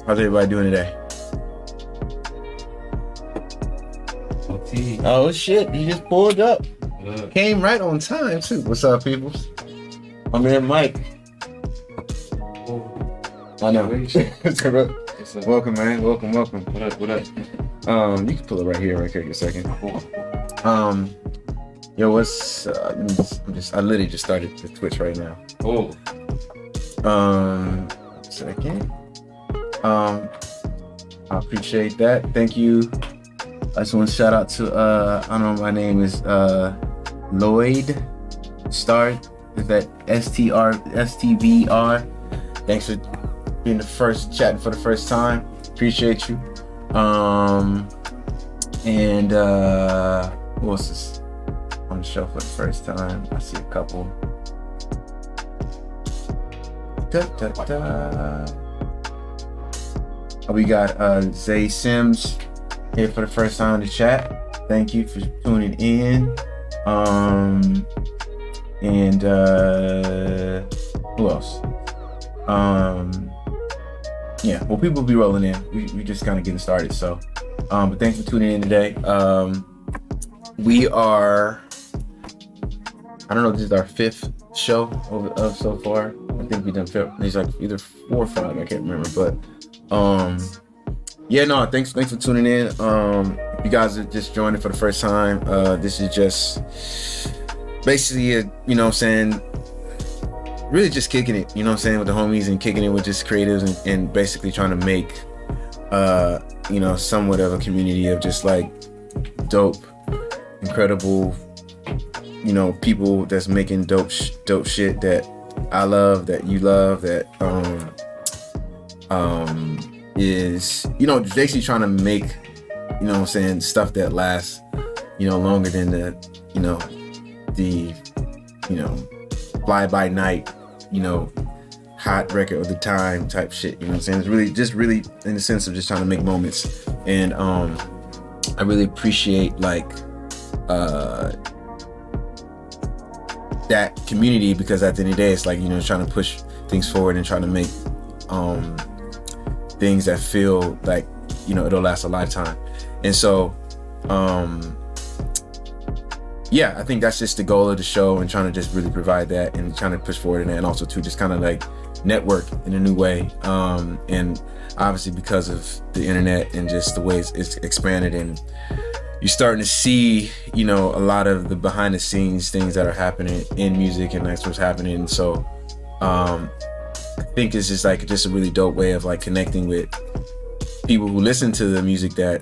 How's everybody doing today? OT. Oh shit, he just pulled up. Look. Came right on time too. What's up, people? I'm here, Mike. I know. What's up? Welcome, man. Welcome. What up? What up? You can pull it right here, right quick, a second. Yo, what's I literally just started the Twitch right now. Oh. Second. I appreciate that. Thank you. I just want to shout out to I don't know, my name is Lloyd Start. Is that STVR? Thanks for being the first, chatting for the first time. Appreciate you. And who else is on the show for the first time? I see a couple. We got Zay Sims here for the first time in the chat. Thank you for tuning in. And who else? Yeah, well, people will be rolling in. We just kind of getting started. So, but thanks for tuning in today. We are, I don't know, this is our 5th show of so far. I think we've done 5. These like either 4 or 5. I can't remember, but yeah, no, thanks for tuning in. If you guys are just joining for the first time, this is just basically you know what I'm saying, really just kicking it, you know what I'm saying, with the homies and kicking it with just creatives and basically trying to make you know, somewhat of a community of just like dope, incredible, you know, people that's making dope shit that I love, that you love, that is, you know, basically trying to make, you know what I'm saying, stuff that lasts, you know, longer than the fly by night, you know, hot record of the time type shit, you know what I'm saying? It's really in the sense of just trying to make moments. And I really appreciate like that community, because at the end of the day, it's like, you know, trying to push things forward and trying to make things that feel like, you know, it'll last a lifetime. And so yeah, I think that's just the goal of the show, and trying to just really provide that and trying to push forward in that, and also to just kind of like network in a new way. And obviously because of the internet and just the way it's expanded, and you're starting to see, you know, a lot of the behind the scenes things that are happening in music, and that's what's happening. And so I think it's just like just a really dope way of like connecting with people who listen to the music that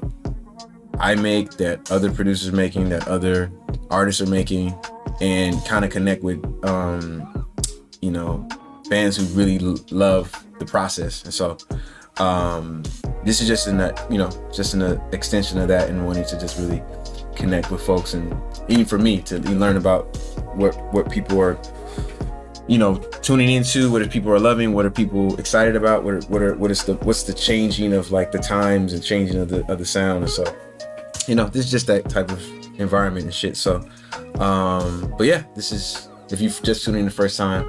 I make, that other producers are making, that other artists are making, and kind of connect with you know, fans who really love the process. And so this is just an extension of that, and wanting to just really connect with folks, and even for me to learn about what people are, you know, tuning into, what people are loving, what are people excited about, what's the changing of like the times and changing of the sound. And so, you know, this is just that type of environment and shit. So but yeah, this is, if you've just tuned in the first time,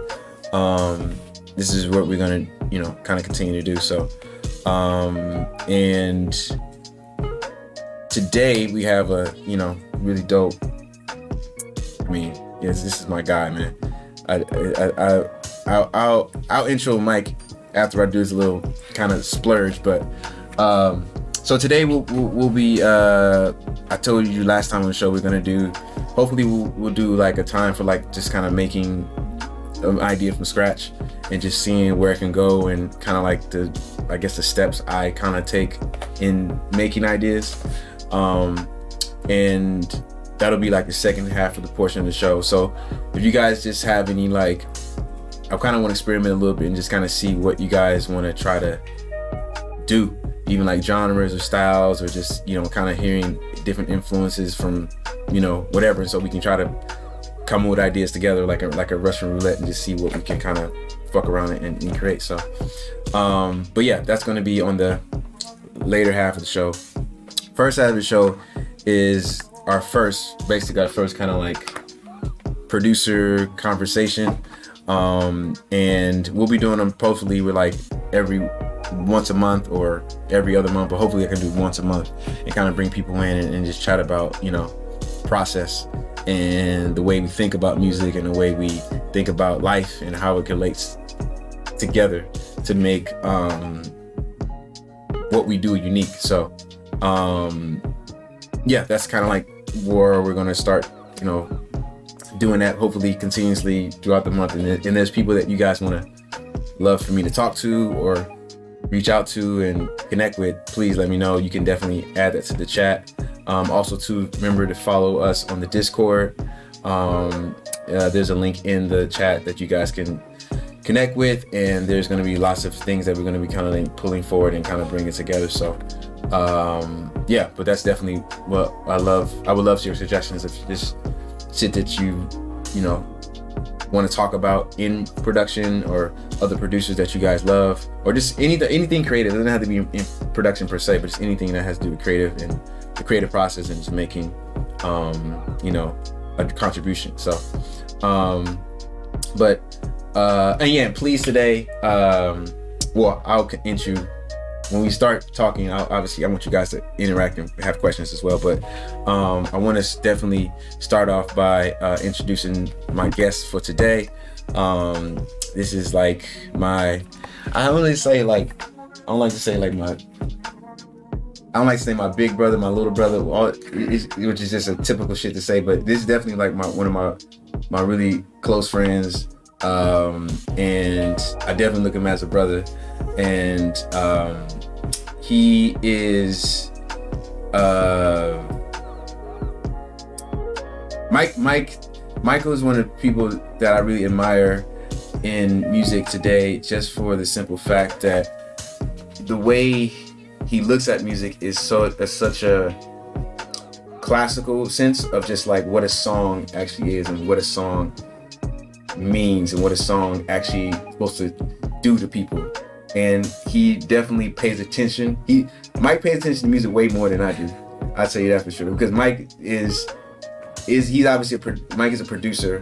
this is what we're gonna, you know, kind of continue to do. So and today we have a, you know, really dope, I mean, yes, this is my guy, man. I'll intro Mike after I do this little kind of splurge, but so today we'll be I told you last time on the show we're gonna do, hopefully we'll do like a time for like just kind of making an idea from scratch and just seeing where it can go, and kind of like the steps I kind of take in making ideas, and that'll be like the second half of the portion of the show. So if you guys just have any, like, I kind of want to experiment a little bit and just kind of see what you guys want to try to do, even like genres or styles, or just, you know, kind of hearing different influences from, you know, whatever. So we can try to come up with ideas together, like a Russian roulette, and just see what we can kind of fuck around and create. So but yeah, that's going to be on the later half of the show. First half of the show is our first kind of like producer conversation, and we'll be doing them hopefully with like every once a month or every other month, but hopefully I can do once a month and kind of bring people in and just chat about, process and the way we think about music and the way we think about life and how it relates together to make what we do unique. So that's kind of like where we're going to start, doing that hopefully continuously throughout the month. And there's people that you guys want to love for me to talk to or reach out to and connect with, please let me know. You can definitely add that to the chat. Also too, remember to follow us on the Discord. There's a link in the chat that you guys can connect with, and there's going to be lots of things that we're going to be kind of like pulling forward and kind of bringing together. So but that's definitely what I love. I would love your suggestions of just shit that you want to talk about in production, or other producers that you guys love, or just anything creative. It doesn't have to be in production per se, but just anything that has to do with creative and the creative process and just making a contribution. So please today, I'll intro. When we start talking, obviously I want you guys to interact and have questions as well, but I want to definitely start off by introducing my guest for today. This is like I don't like to say my big brother, my little brother, which is just a typical shit to say, but this is definitely like one of my really close friends, and I definitely look at him as a brother. And he is Michael is one of the people that I really admire in music today, just for the simple fact that the way he looks at music is such a classical sense of just like what a song actually is and what a song means and what a song actually supposed to do to people. And he definitely pays attention. Mike pays attention to music way more than I do. I'll tell you that for sure. Because Mike is obviously Mike is a producer.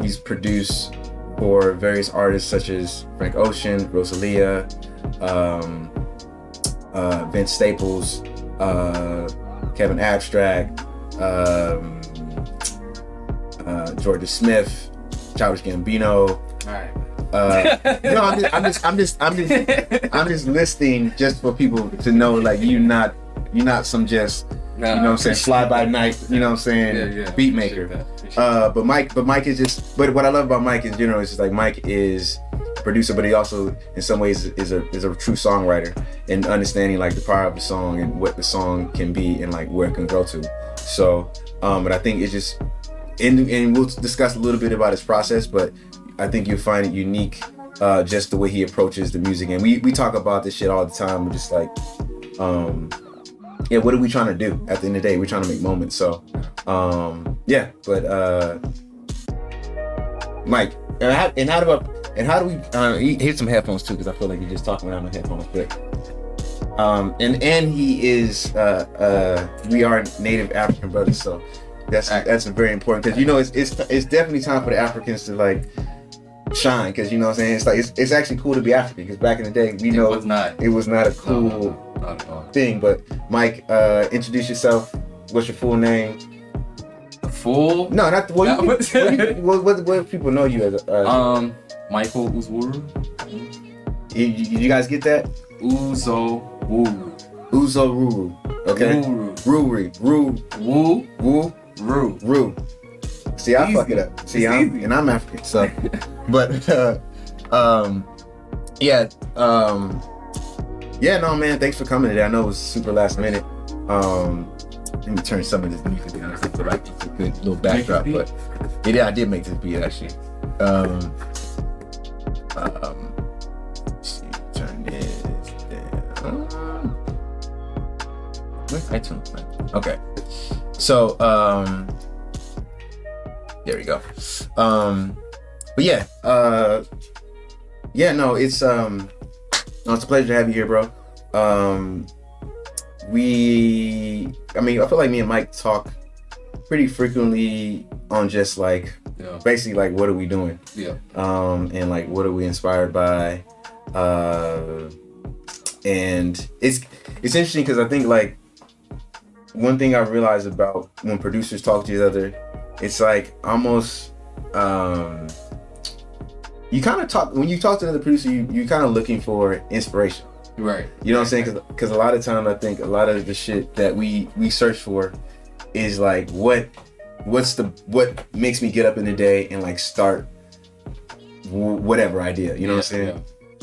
He's produced for various artists such as Frank Ocean, Rosalia, Vince Staples, Kevin Abstract, Georgia Smith, Childish Gambino. All right. I'm just listing just for people to know, like, you're not some just fly by night, beat maker. But Mike is just, but what I love about Mike in general is just like Mike is a producer, but he also in some ways is a true songwriter, and understanding like the power of the song and what the song can be and like where it can go to. So but I think it's just, and we'll discuss a little bit about his process, but I think you'll find it unique, just the way he approaches the music. And we talk about this shit all the time. We're just like, what are we trying to do? At the end of the day, we're trying to make moments. So, Mike, and how do we? Here's some headphones too, because I feel like you're just talking without my headphones. But, and he is, we are native African brothers, so that's very important, because it's definitely time for the Africans to like shine, because you know what I'm saying, it's like it's actually cool to be African, because back in the day we know it was not a cool thing. But Mike, introduce yourself. What's your full name? Full? No, not what people know you as. Michael Uzowuru. You guys get that? Uzowuru. Okay. Roo. See, I fuck it up. See, I'm African, so. But no, man. Thanks for coming today. I know it was super last minute. Let me turn some of this music down. I feel like it's a good little backdrop, but I did make this beat actually. Let's see, turn this down. Where's iTunes? Okay. So, there we go. It's a pleasure to have you here, bro. I feel like me and Mike talk pretty frequently on just like, basically like, what are we doing? Yeah. And like, what are we inspired by? And it's interesting because I think like one thing I realized about when producers talk to each other, it's like almost you kind of talk when you talk to another producer, you kind of looking for inspiration. Right. You know what I'm saying? Because a lot of time I think a lot of the shit that we search for is like what makes me get up in the day and like start whatever idea. You know what I'm saying? Yeah.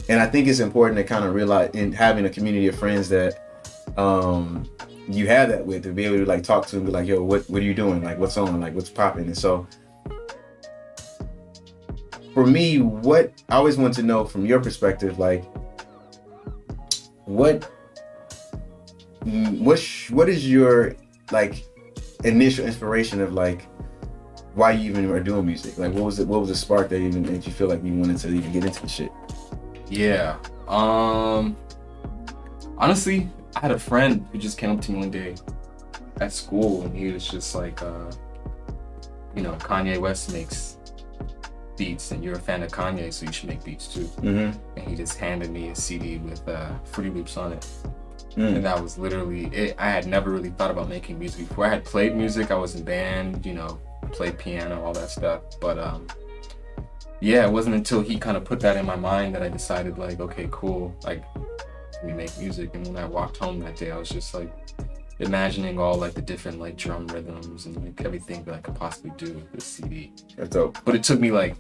And I think it's important to kind of realize in having a community of friends that you have that with, to be able to like talk to and be like, yo, what are you doing? Like, what's on? Like, what's popping? And so for me, what I always want to know from your perspective, like, what is your like initial inspiration of like why you even are doing music? Like, what was the spark that even made you feel like you wanted to even get into the shit? Yeah. Honestly, I had a friend who just came up to me one day at school, and he was just like, Kanye West makes beats, and you're a fan of Kanye, so you should make beats too. Mm-hmm. And he just handed me a CD with Fruity Loops on it. And that was literally it. I had never really thought about making music before. I had played music, I was in band, played piano, all that stuff. But it wasn't until he kind of put that in my mind that I decided, like, okay, cool, like, we make music. And when I walked home that day, I was just like imagining all like the different like drum rhythms and like everything that I could possibly do with this CD. That's dope. But it took me like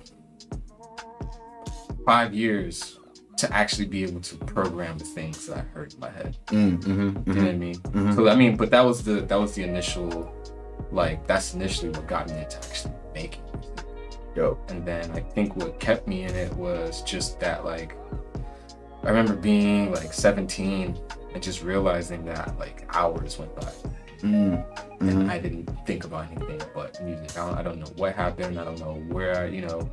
5 years to actually be able to program the things that I heard in my head. You know what I mean? So I mean, but that was the initial, like, that's initially what got me into actually making music. Yo. And then I think what kept me in it was just that, like, I remember being like 17 and just realizing that like hours went by. And I didn't think about anything but music. I don't know what happened. I don't know where,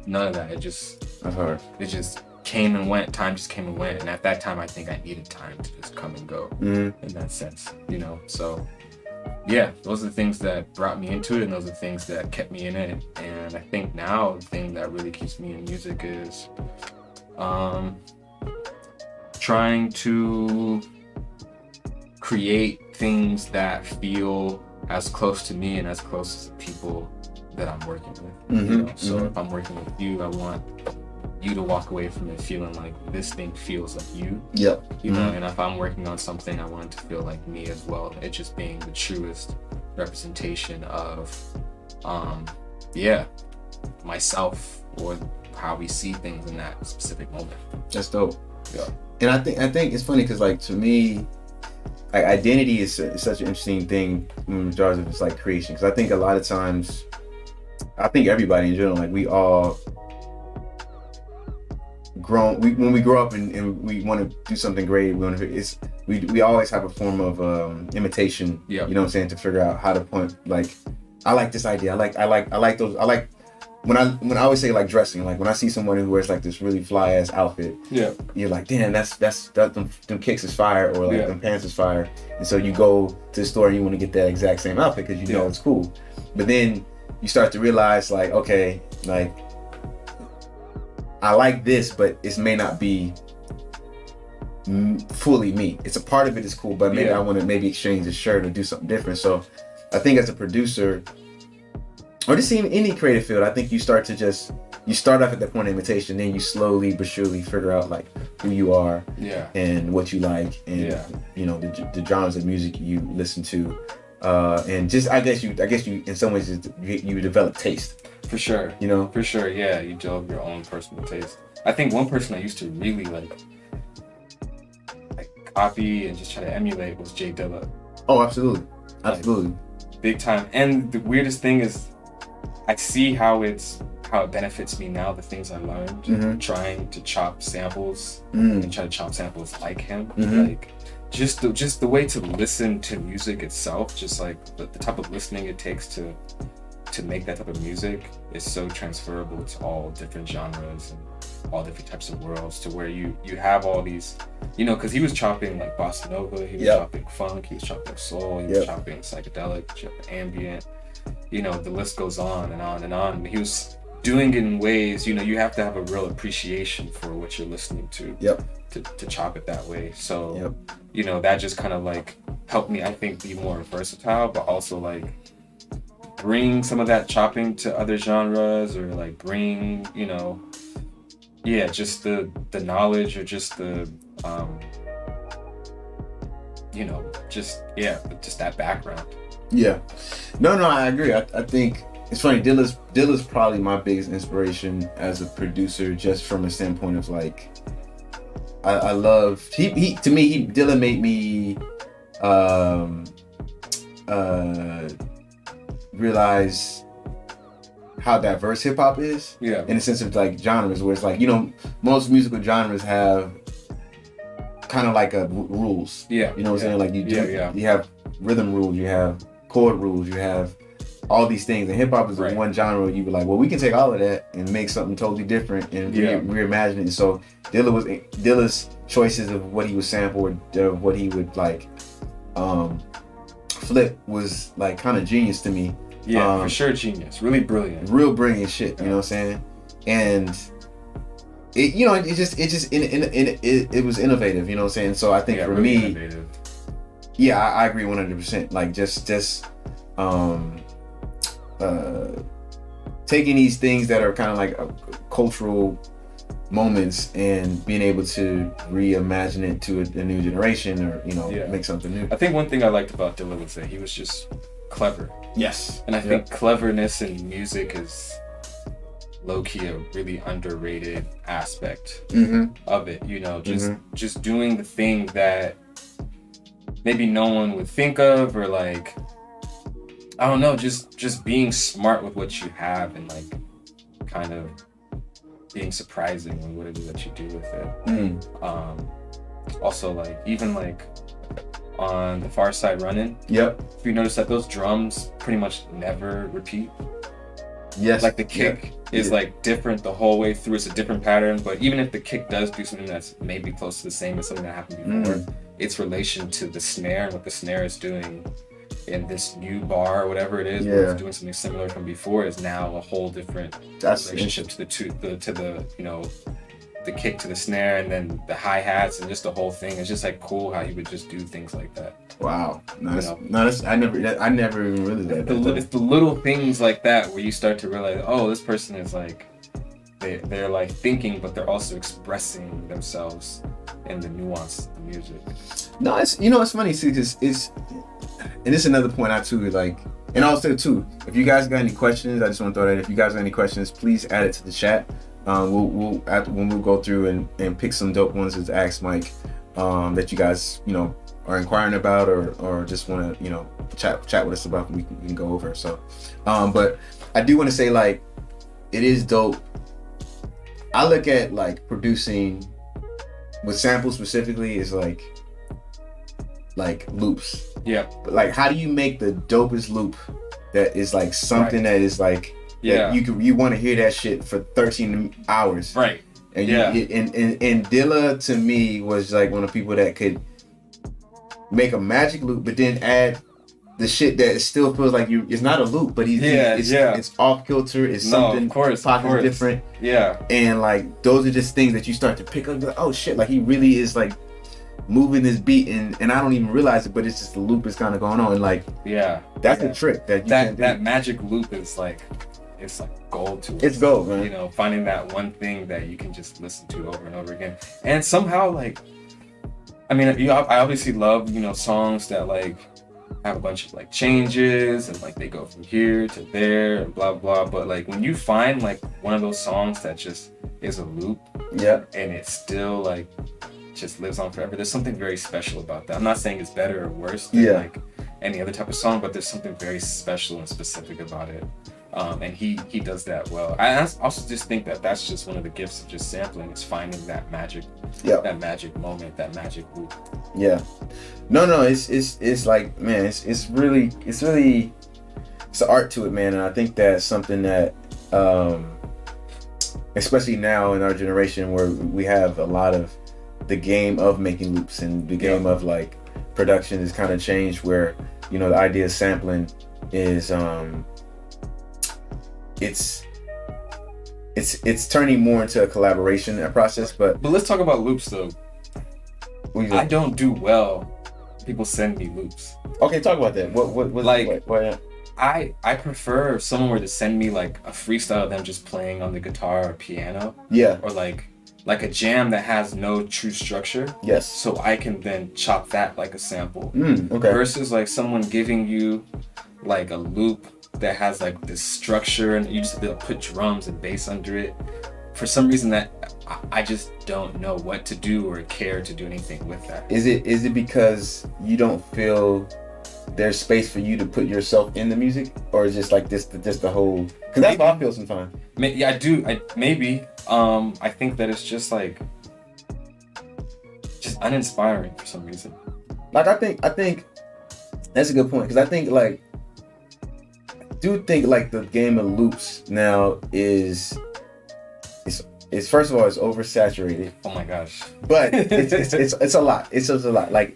none of that. It just came and went. Time just came and went. And at that time, I think I needed time to just come and go in that sense, So yeah, those are the things that brought me into it, and those are the things that kept me in it. And I think now the thing that really keeps me in music is trying to create things that feel as close to me and as close to the people that I'm working with. So if I'm working with you, I want you to walk away from it feeling like this thing feels like you. Yep. And if I'm working on something, I want it to feel like me as well. It just being the truest representation of myself, or how we see things in that specific moment. That's dope. Yeah. And I think it's funny because, like, to me, like, identity is such an interesting thing in regards of it's like creation. Because I think a lot of times, I think everybody in general, like, we all when we grow up and we want to do something great, we always have a form of imitation. Yeah. You know what I'm saying? To figure out how to point, like, I like this idea. I like those. I like when I always say, like, dressing, like when I see someone who wears like this really fly ass outfit, you're like, damn, them kicks is fire, or like them pants is fire, and so you go to the store and you want to get that exact same outfit because you know it's cool. But then you start to realize, like, okay, like, I like this, but it may not be fully me. It's a part of it is cool, but maybe I want to exchange the shirt or do something different. So I think as a producer, or just in any creative field, I think you start off at that point of imitation, then you slowly but surely figure out like who you are, and what you like, and the genres of music you listen to, and just I guess you in some ways you develop taste. For sure. For sure, yeah. You develop your own personal taste. I think one person I used to really like copy and just try to emulate was Jay Dilla. Oh, absolutely. Absolutely. Like, big time. And the weirdest thing is I see how it benefits me now, the things I learned, trying to chop samples and try to chop samples like him. Like just the way to listen to music itself, just like the type of listening it takes to make that type of music is so transferable to all different genres and all different types of worlds, to where you have all these, because he was chopping like bossa nova, he was chopping funk, he was chopping soul, he was chopping psychedelic, chopping ambient, the list goes on and on and on. He was doing it in ways, you know, you have to have a real appreciation for what you're listening to. Yep. To chop it that way. So, Yep. you know, that just kind of like helped me, I think, be more versatile, but also like bring some of that chopping to other genres, or like bring, you know, yeah, just the knowledge, or just the, you know, just that background. Yeah. No, I agree. I think it's funny. Dilla's probably my biggest inspiration as a producer, just from a standpoint of like, I love Dilla made me realize how diverse hip hop is. Yeah. In the sense of like genres, where it's like, you know, most musical genres have kind of like rules. Yeah. You know what I'm saying? Like you have rhythm rules, you have chord rules, you have all these things, and hip hop is the one genre where you be like, well, we can take all of that and make something totally different and reimagine it. So Dilla's choices of what he would sample, or what he would like flip, was like kind of genius to me. Yeah, for sure, genius. Really brilliant. Real brilliant shit. You know what I'm saying? And it, you know, it was innovative. You know what I'm saying? So I think for really me, innovative. Yeah, I agree 100%. Like just taking these things that are kind of like cultural moments and being able to reimagine it to a new generation, or, you know, make something new. I think one thing I liked about Dilla was that he was just clever. Yes. And I think cleverness in music is low-key a really underrated aspect of it. You know, just doing the thing that maybe no one would think of, or like, I don't know, just being smart with what you have, and like kind of being surprising with what it is that you do with it. Also, like, even like on the Far Side Running, if you notice that those drums pretty much never repeat. Yes. Like the kick is like different the whole way through. It's a different pattern, but even if the kick does do something that's maybe close to the same as something that happened before, its relation to the snare and what the snare is doing in this new bar or whatever it is, where it's doing something similar from before, is now a whole different relationship to the you know, the kick to the snare, and then the hi-hats, and just the whole thing. It's just like cool how he would just do things like that. Wow. I never even realized that. It's the little things like that where you start to realize, oh, this person is like, they're like thinking, but they're also expressing themselves in the nuance of the music. No, it's, you know, it's funny too, because and this is another point I too like, and also too, if you guys got any questions, I just want to throw that. If you guys got any questions, please add it to the chat. We'll go through and pick some dope ones to ask Mike, that you guys, you know, are inquiring about, or just want to, you know, chat with us about. We can go over. So, but I do want to say, like, it is dope. I look at like producing with samples specifically is like loops. Yeah. But like, how do you make the dopest loop that is like something that is like, you want to hear that shit for 13 hours. Right. And and Dilla to me was like one of the people that could make a magic loop, but then add the shit that still feels like it's not a loop, but it's off kilter, it's something pockets different. Yeah. And like those are just things that you start to pick up, like, oh shit, like he really is like moving this beat, and I don't even realize it, but it's just the loop is kind of going on. Like, that's the trick that magic loop is like, it's like gold to us. It's gold, man. You know, finding that one thing that you can just listen to over and over again, and somehow, like, I mean, I obviously love, you know, songs that like have a bunch of like changes and like they go from here to there and blah blah. But like when you find like one of those songs that just is a loop, and it still like just lives on forever, there's something very special about that. I'm not saying it's better or worse than like any other type of song, but there's something very special and specific about it. And he does that well. I also just think that that's just one of the gifts of just sampling, is finding that magic, that magic moment, that magic loop. Yeah. No, it's like, man, it's really it's an art to it, man. And I think that's something that, especially now in our generation where we have a lot of the game of making loops, and the game of like production has kind of changed, where, you know, the idea of sampling is it's turning more into a collaboration process. But let's talk about loops though. I don't do well. People send me loops. Okay, talk about that. What I prefer if someone were to send me like a freestyle of them just playing on the guitar or piano. Yeah. Or like a jam that has no true structure. Yes. So I can then chop that like a sample. Okay. Versus like someone giving you like a loop that has like this structure and you just have to put drums and bass under it. For some reason that I just don't know what to do or care to do anything with that. Is it because you don't feel there's space for you to put yourself in the music, or is just like this the whole? Because that's how I feel sometimes. Yeah, I do. Maybe. I think that it's just like just uninspiring for some reason. Like I think that's a good point, because I think like the game of loops now is first of all, it's oversaturated. Oh my gosh! But it's a lot. It's just a lot. Like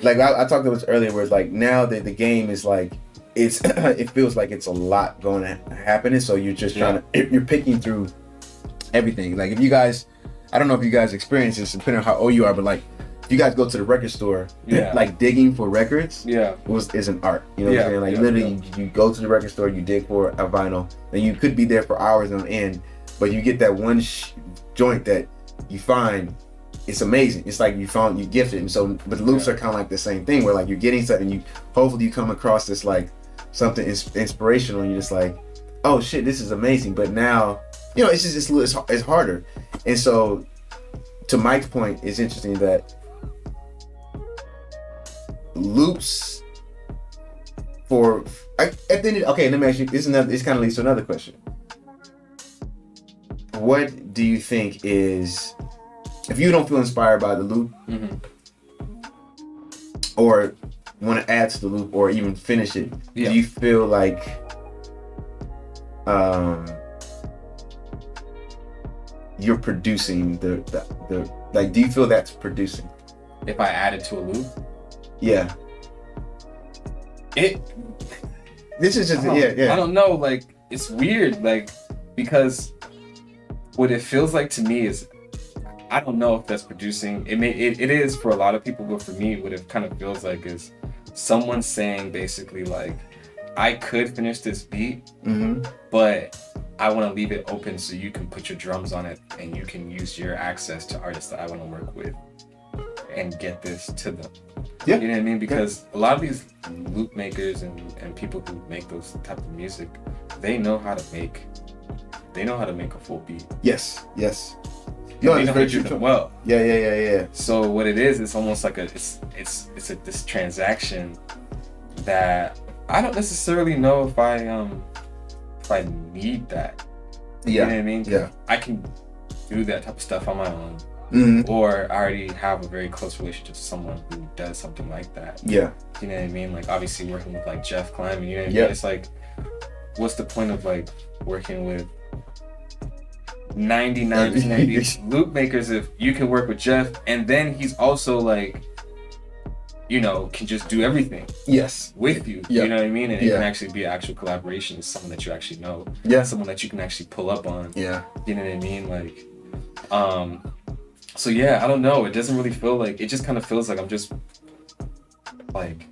I talked about this earlier, where it's like now that the game is like it feels like it's a lot going to happen, so you're just you're picking through everything. Like if you guys, I don't know if you guys experience this, depending on how old you are, but like if you guys go to the record store, like digging for records, is an art. You know what I'm saying? Like literally, you go to the record store, you dig for a vinyl, and you could be there for hours on end. But you get that one joint that you find, it's amazing. It's like you gifted. And so, but the loops are kind of like the same thing, where like you're getting something, hopefully you come across this like something inspirational, and you're just like, oh shit, this is amazing. But now, it's harder. And so, to Mike's point, it's interesting that loops let me ask you. This kind of leads to another question. What do you think is, if you don't feel inspired by the loop, or want to add to the loop, or even finish it, do you feel like you're producing the like? Do you feel that's producing? If I add it to a loop, yeah. This is just I don't know. Like it's weird, like because. What it feels like to me is, I don't know if that's producing. It is for a lot of people, but for me, what it kind of feels like is someone saying basically like, I could finish this beat, but I want to leave it open so you can put your drums on it and you can use your access to artists that I want to work with and get this to them. Yeah. You know what I mean? Because a lot of these loop makers and people who make those type of music, they know how to make a full beat. Yes. No, it's very true. Well. Yeah. So what it is, it's almost like this transaction that I don't necessarily know if I need that. You know what I mean? Yeah. I can do that type of stuff on my own. Or I already have a very close relationship to someone who does something like that. Yeah. You know what I mean? Like obviously working with like Jeff Kleiman, you know what I mean? It's like, what's the point of like working with 99% of these loop makers if you can work with Jeff and then he's also like, can just do everything with you. You know what I mean? And it can actually be an actual collaboration with someone that you actually know. Yeah. Someone that you can actually pull up on. Yeah. You know what I mean? Like, so yeah, I don't know. It doesn't really feel like, it just kind of feels like I'm just like,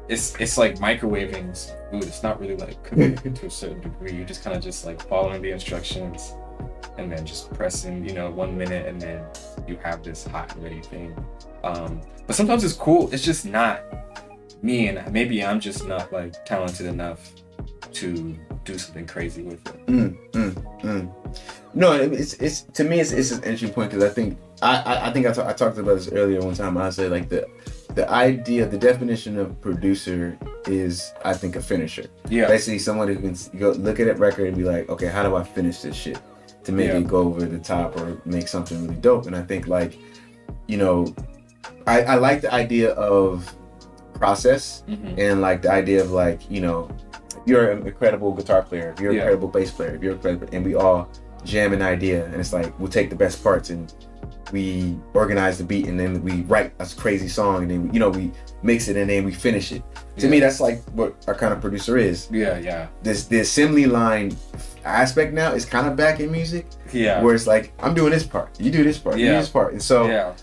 it's like microwaving food. It's not really like cooking to a certain degree. You're just kind of just like following the instructions and then just pressing, 1 minute, and then you have this hot and ready thing. But sometimes it's cool. It's just not me, and maybe I'm just not like talented enough to do something crazy with it. No, it's to me it's an interesting point, because I think I talked about this earlier one time. I said like the idea, the definition of producer is, I think, a finisher. Yeah. Basically someone who can go look at a record and be like, okay, how do I finish this shit to make it go over the top or make something really dope? And I think like, I like the idea of process, and like the idea of like, if you're an incredible guitar player, if you're an incredible bass player, if you're incredible, and we all jam an idea, and it's like, we'll take the best parts and we organize the beat, and then we write a crazy song, and then we mix it, and then we finish it. To me, that's like what our kind of producer is. Yeah. The assembly line aspect now is kind of back in music. Yeah. Where it's like, I'm doing this part, you do this part, you do this part, and so.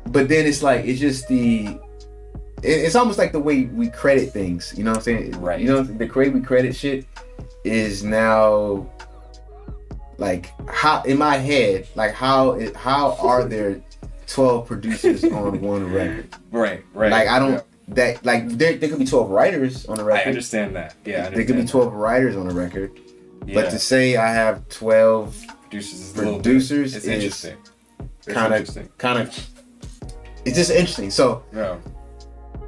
But then it's like, it's just it's almost like the way we credit things. You know what I'm saying? Right. You know, the way we credit shit is now. Like, how in my head, like how are there 12 producers on one record? Right. Like, I don't that like there could be 12 writers on a record. I understand that. Yeah, there could be 12 writers on a record. Yeah. But to say I have 12 producers is interesting. Kind of it's just interesting. So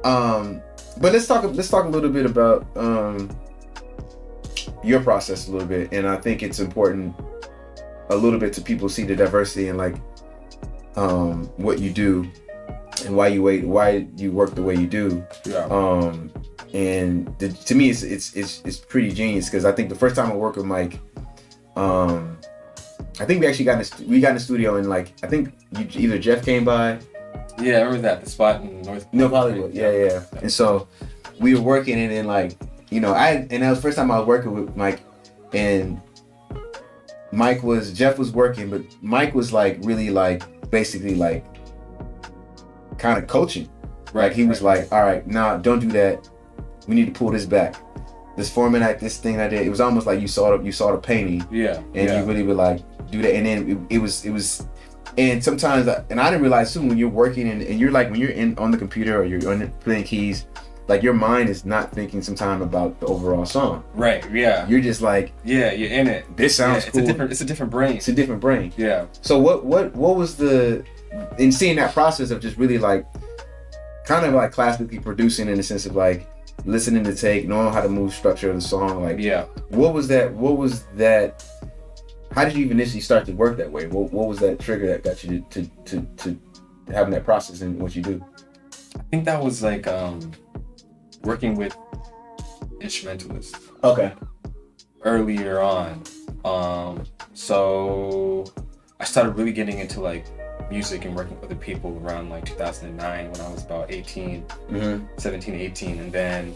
but let's talk a little bit about your process a little bit, and I think it's important a little bit to people see the diversity in like what you do and why you work the way you do. And to me it's pretty genius, because I think the first time I worked with Mike, I think we actually got in the studio, and like I think either Jeff came by. Yeah, I remember that, the spot in North Hollywood. Yeah. And so we were working, and then like, you know, that was the first time I was working with Mike, and Jeff was working, but Mike was like really like basically like kind of coaching. Like he was like, all right, nah, don't do that. We need to pull this back. This format, this thing I did, it was almost like you saw the painting. Yeah. And you really would like do that. And then it was, and sometimes, and I didn't realize too, when you're working and you're like, when you're on the computer or you're playing keys, like your mind is not thinking sometimes about the overall song. Right. Yeah. You're just like, yeah, you're in it. This sounds cool. It's a different brain. It's a different brain. Yeah. So what was in seeing that process of just really like, kind of like classically producing in the sense of like listening to take, knowing how to move structure of the song, like what was that? How did you even initially start to work that way? What was that trigger that got you to having that process in what you do? I think that was like working with instrumentalists. Okay. Earlier on. So I started really getting into like music and working with other people around like 2009 when I was about 18, 17, 18. And then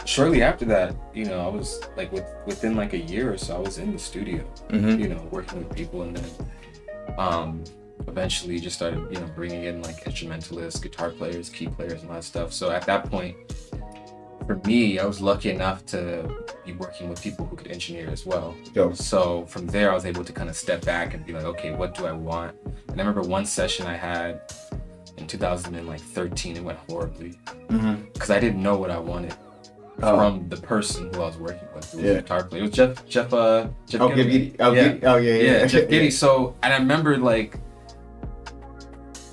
shortly after that, you know, I was like within like a year or so, I was in the studio, you know, working with people. And then eventually just started, you know, bringing in like instrumentalists, guitar players, key players, and all that stuff. So at that point, for me, I was lucky enough to be working with people who could engineer as well. So from there, I was able to kind of step back and be like, okay, what do I want? And I remember one session I had in 2013, it went horribly because I didn't know what I wanted from the person who I was working with. It was a guitar player. It was Jeff Giddy. Jeff Giddy. So, and I remember like,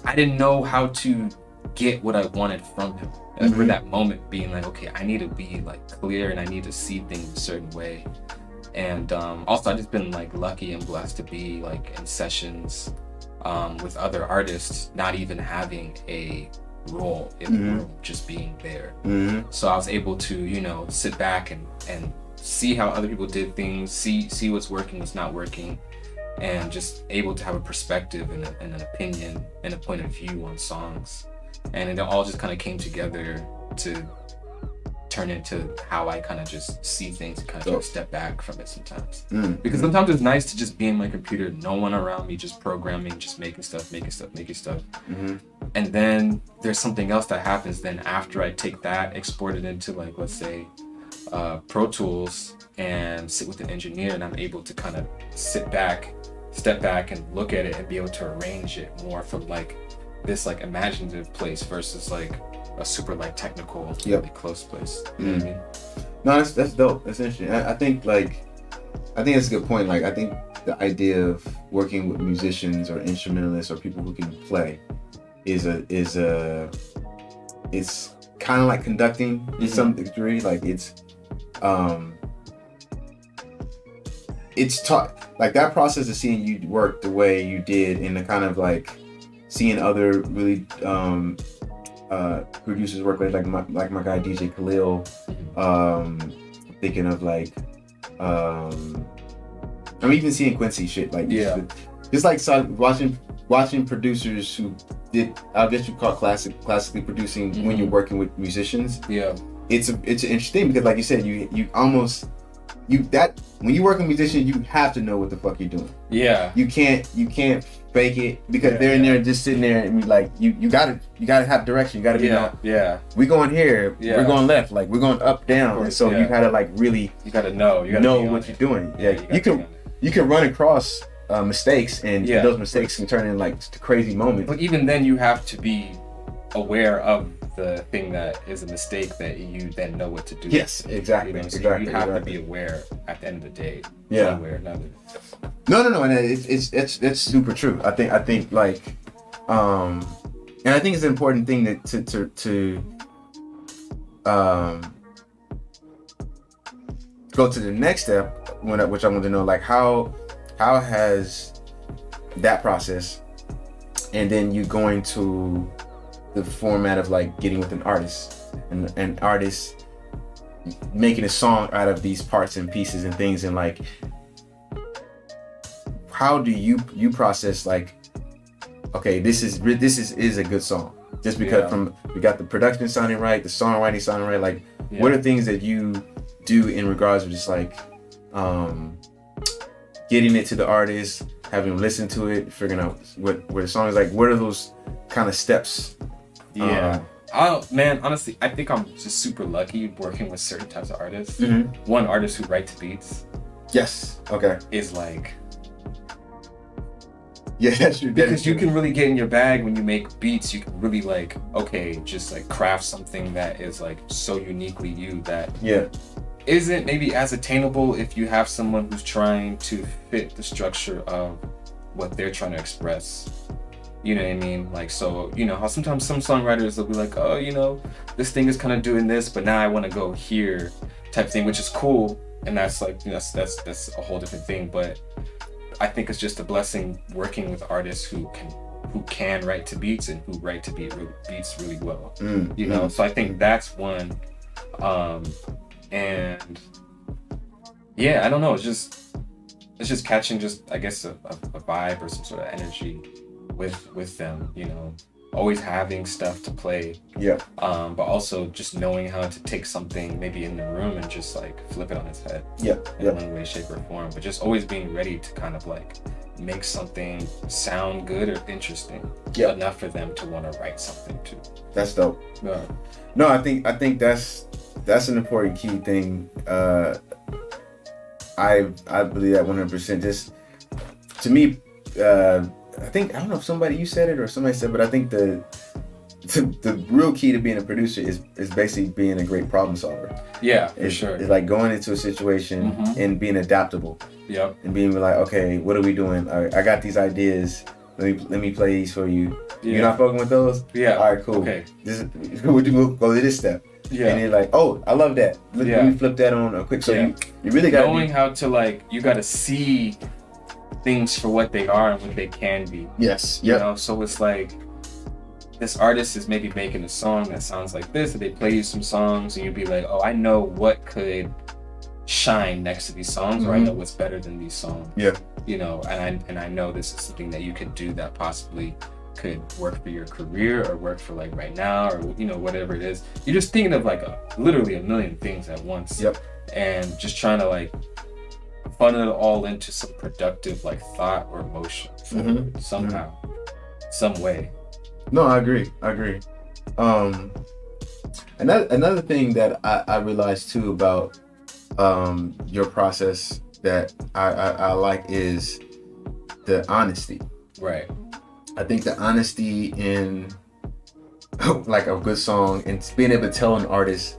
I didn't know how to get what I wanted from him. I remember that moment being like, okay, I need to be like clear and I need to see things a certain way. And also I just been like lucky and blessed to be like in sessions with other artists, not even having a role in the room, just being there. So I was able to, you know, sit back and see how other people did things, see what's working, what's not working, and just able to have a perspective and an opinion and a point of view on songs. And it all just kind of came together to turn into how I kind of just see things and kind of just step back from it sometimes. Because sometimes it's nice to just be in my computer, no one around me, just programming, just making stuff. And then there's something else that happens then after I take that, export it into like, let's say, Pro Tools and sit with an engineer, and I'm able to kind of step back and look at it and be able to arrange it more from like this like imaginative place versus like a super like technical, really close place. You know what I mean? No, that's dope. That's interesting. I think that's a good point. Like I think the idea of working with musicians or instrumentalists or people who can play is it's kind of like conducting to some degree. Like it's taught, like that process of seeing you work the way you did and the kind of like seeing other really producers work like my guy DJ Khalil, thinking of like I'm even seeing Quincy shit like Just like watching producers who did, I guess you call classically producing when you're working with musicians. Yeah. It's an interesting thing because, like you said, you almost when you work with musicians, you have to know what the fuck you're doing. Yeah. You can't fake it because they're in there just sitting there and be like, you gotta have direction. You gotta be we going here, we're going left, like we're going up, down. And so you gotta like really know what you're doing. Yeah, you can run across mistakes, and those mistakes can turn in like to crazy moments. But even then, you have to be aware of the thing that is a mistake that you then know what to do. Yes, exactly. So exactly. you have to be aware at the end of the day. Yeah. One way or another. No, and it's super true. I think like, and I think it's an important thing to go to the next step, which I want to know, like how has that process, and then you going to the format of like getting with an artist and an artist making a song out of these parts and pieces and things, and like how do you process like, okay, this is a good song just because we got the production sounding right, the songwriting sounding right, like what are things that you do in regards of just like getting it to the artist, having them listen to it, figuring out what the song is like? What are those kind of steps? Oh man, honestly, I think I'm just super lucky working with certain types of artists. One artist who writes beats. Yes. Okay. Is like. Yeah, that's true. Because you can really get in your bag when you make beats. You can really like, okay, just like craft something that is like so uniquely you that isn't maybe as attainable if you have someone who's trying to fit the structure of what they're trying to express. You know what I mean? Like, so, you know how sometimes some songwriters will be like, oh, you know, this thing is kind of doing this, but now I want to go here type thing, which is cool. And that's like, you know, that's a whole different thing. But I think it's just a blessing working with artists who can write to beats and who write to beats really well. You know, so I think that's one. And yeah, I don't know. It's just catching just, I guess, a vibe or some sort of energy with them, you know, always having stuff to play. But also just knowing how to take something maybe in the room and just like flip it on its head. In one way, shape, or form. But just always being ready to kind of like make something sound good or interesting enough for them to want to write something too. That's dope. No, I think that's an important key thing. I believe that 100%. Just to me, I don't know if you said it or somebody said, but I think the real key to being a producer is basically being a great problem solver. Yeah, for sure. It's like going into a situation and being adaptable. And being like, okay, what are we doing? All right, I got these ideas. Let me play these for you. You're not fucking with those? All right, cool. Okay. Would you go to this step? And you're like, oh, I love that. Let me flip that on quick. So you really got knowing how to like, you got to see things for what they are and what they can be. You know, so it's like this artist is maybe making a song that sounds like this, and they play you some songs, and you'd be like, oh, I know what could shine next to these songs, or I know what's better than these songs. You know, and I know this is something that you could do that possibly could work for your career or work for like right now, or you know, whatever it is. You're just thinking of like literally a million things at once. And just trying to like funnel it all into some productive like thought or emotion somehow, some way. No, I agree. Another thing that I realized too about your process that I like is the honesty. Right. I think the honesty in like a good song and being able to tell an artist,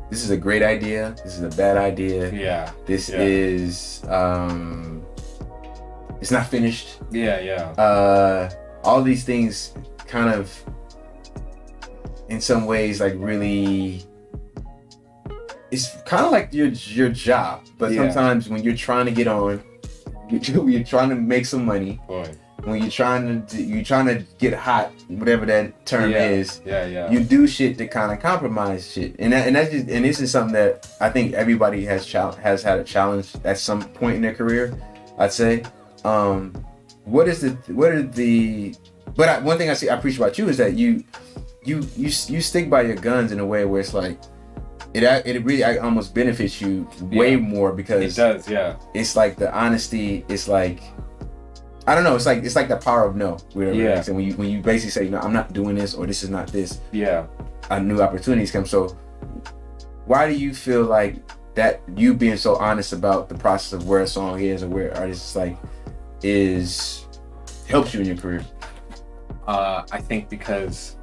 this is a great idea, this is a bad idea. This is it's not finished. All these things kind of in some ways like really, it's kind of like your job, but sometimes when you're trying to get on, you're trying to make some money. When you're trying to get hot, whatever that term is, you do shit to kind of compromise shit, and this is something that I think everybody has had a challenge at some point in their career, I'd say. what are the but one thing I appreciate about you is that you stick by your guns in a way where it's like it really almost benefits you way more, because it does. Yeah, it's like the honesty. It's like, I don't know. It's like the power of no. Yeah. And when you basically say, I'm not doing this, or this is not this. Yeah. New opportunities come. So why do you feel like that, you being so honest about the process of where a song is or where artists helps you in your career? I think because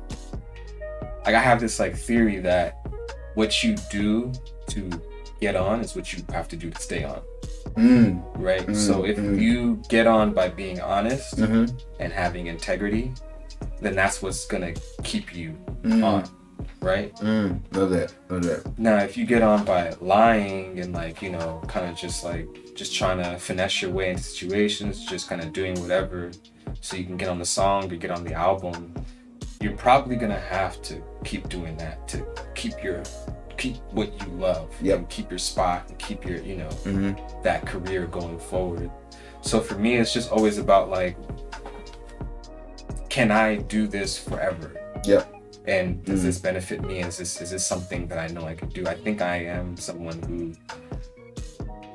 like I have this like theory that what you do to get on is what you have to do to stay on. Right? So if you get on by being honest and having integrity, then that's what's gonna keep you on. Right? Love that. Now, if you get on by lying and like, kind of just trying to finesse your way into situations, just kind of doing whatever so you can get on the song or get on the album, you're probably gonna have to keep doing that to keep what you love. And keep your spot and keep your, that career going forward. So for me, it's just always about like, can I do this forever? And does this benefit me? Is this something that I know I can do? I think I am someone who,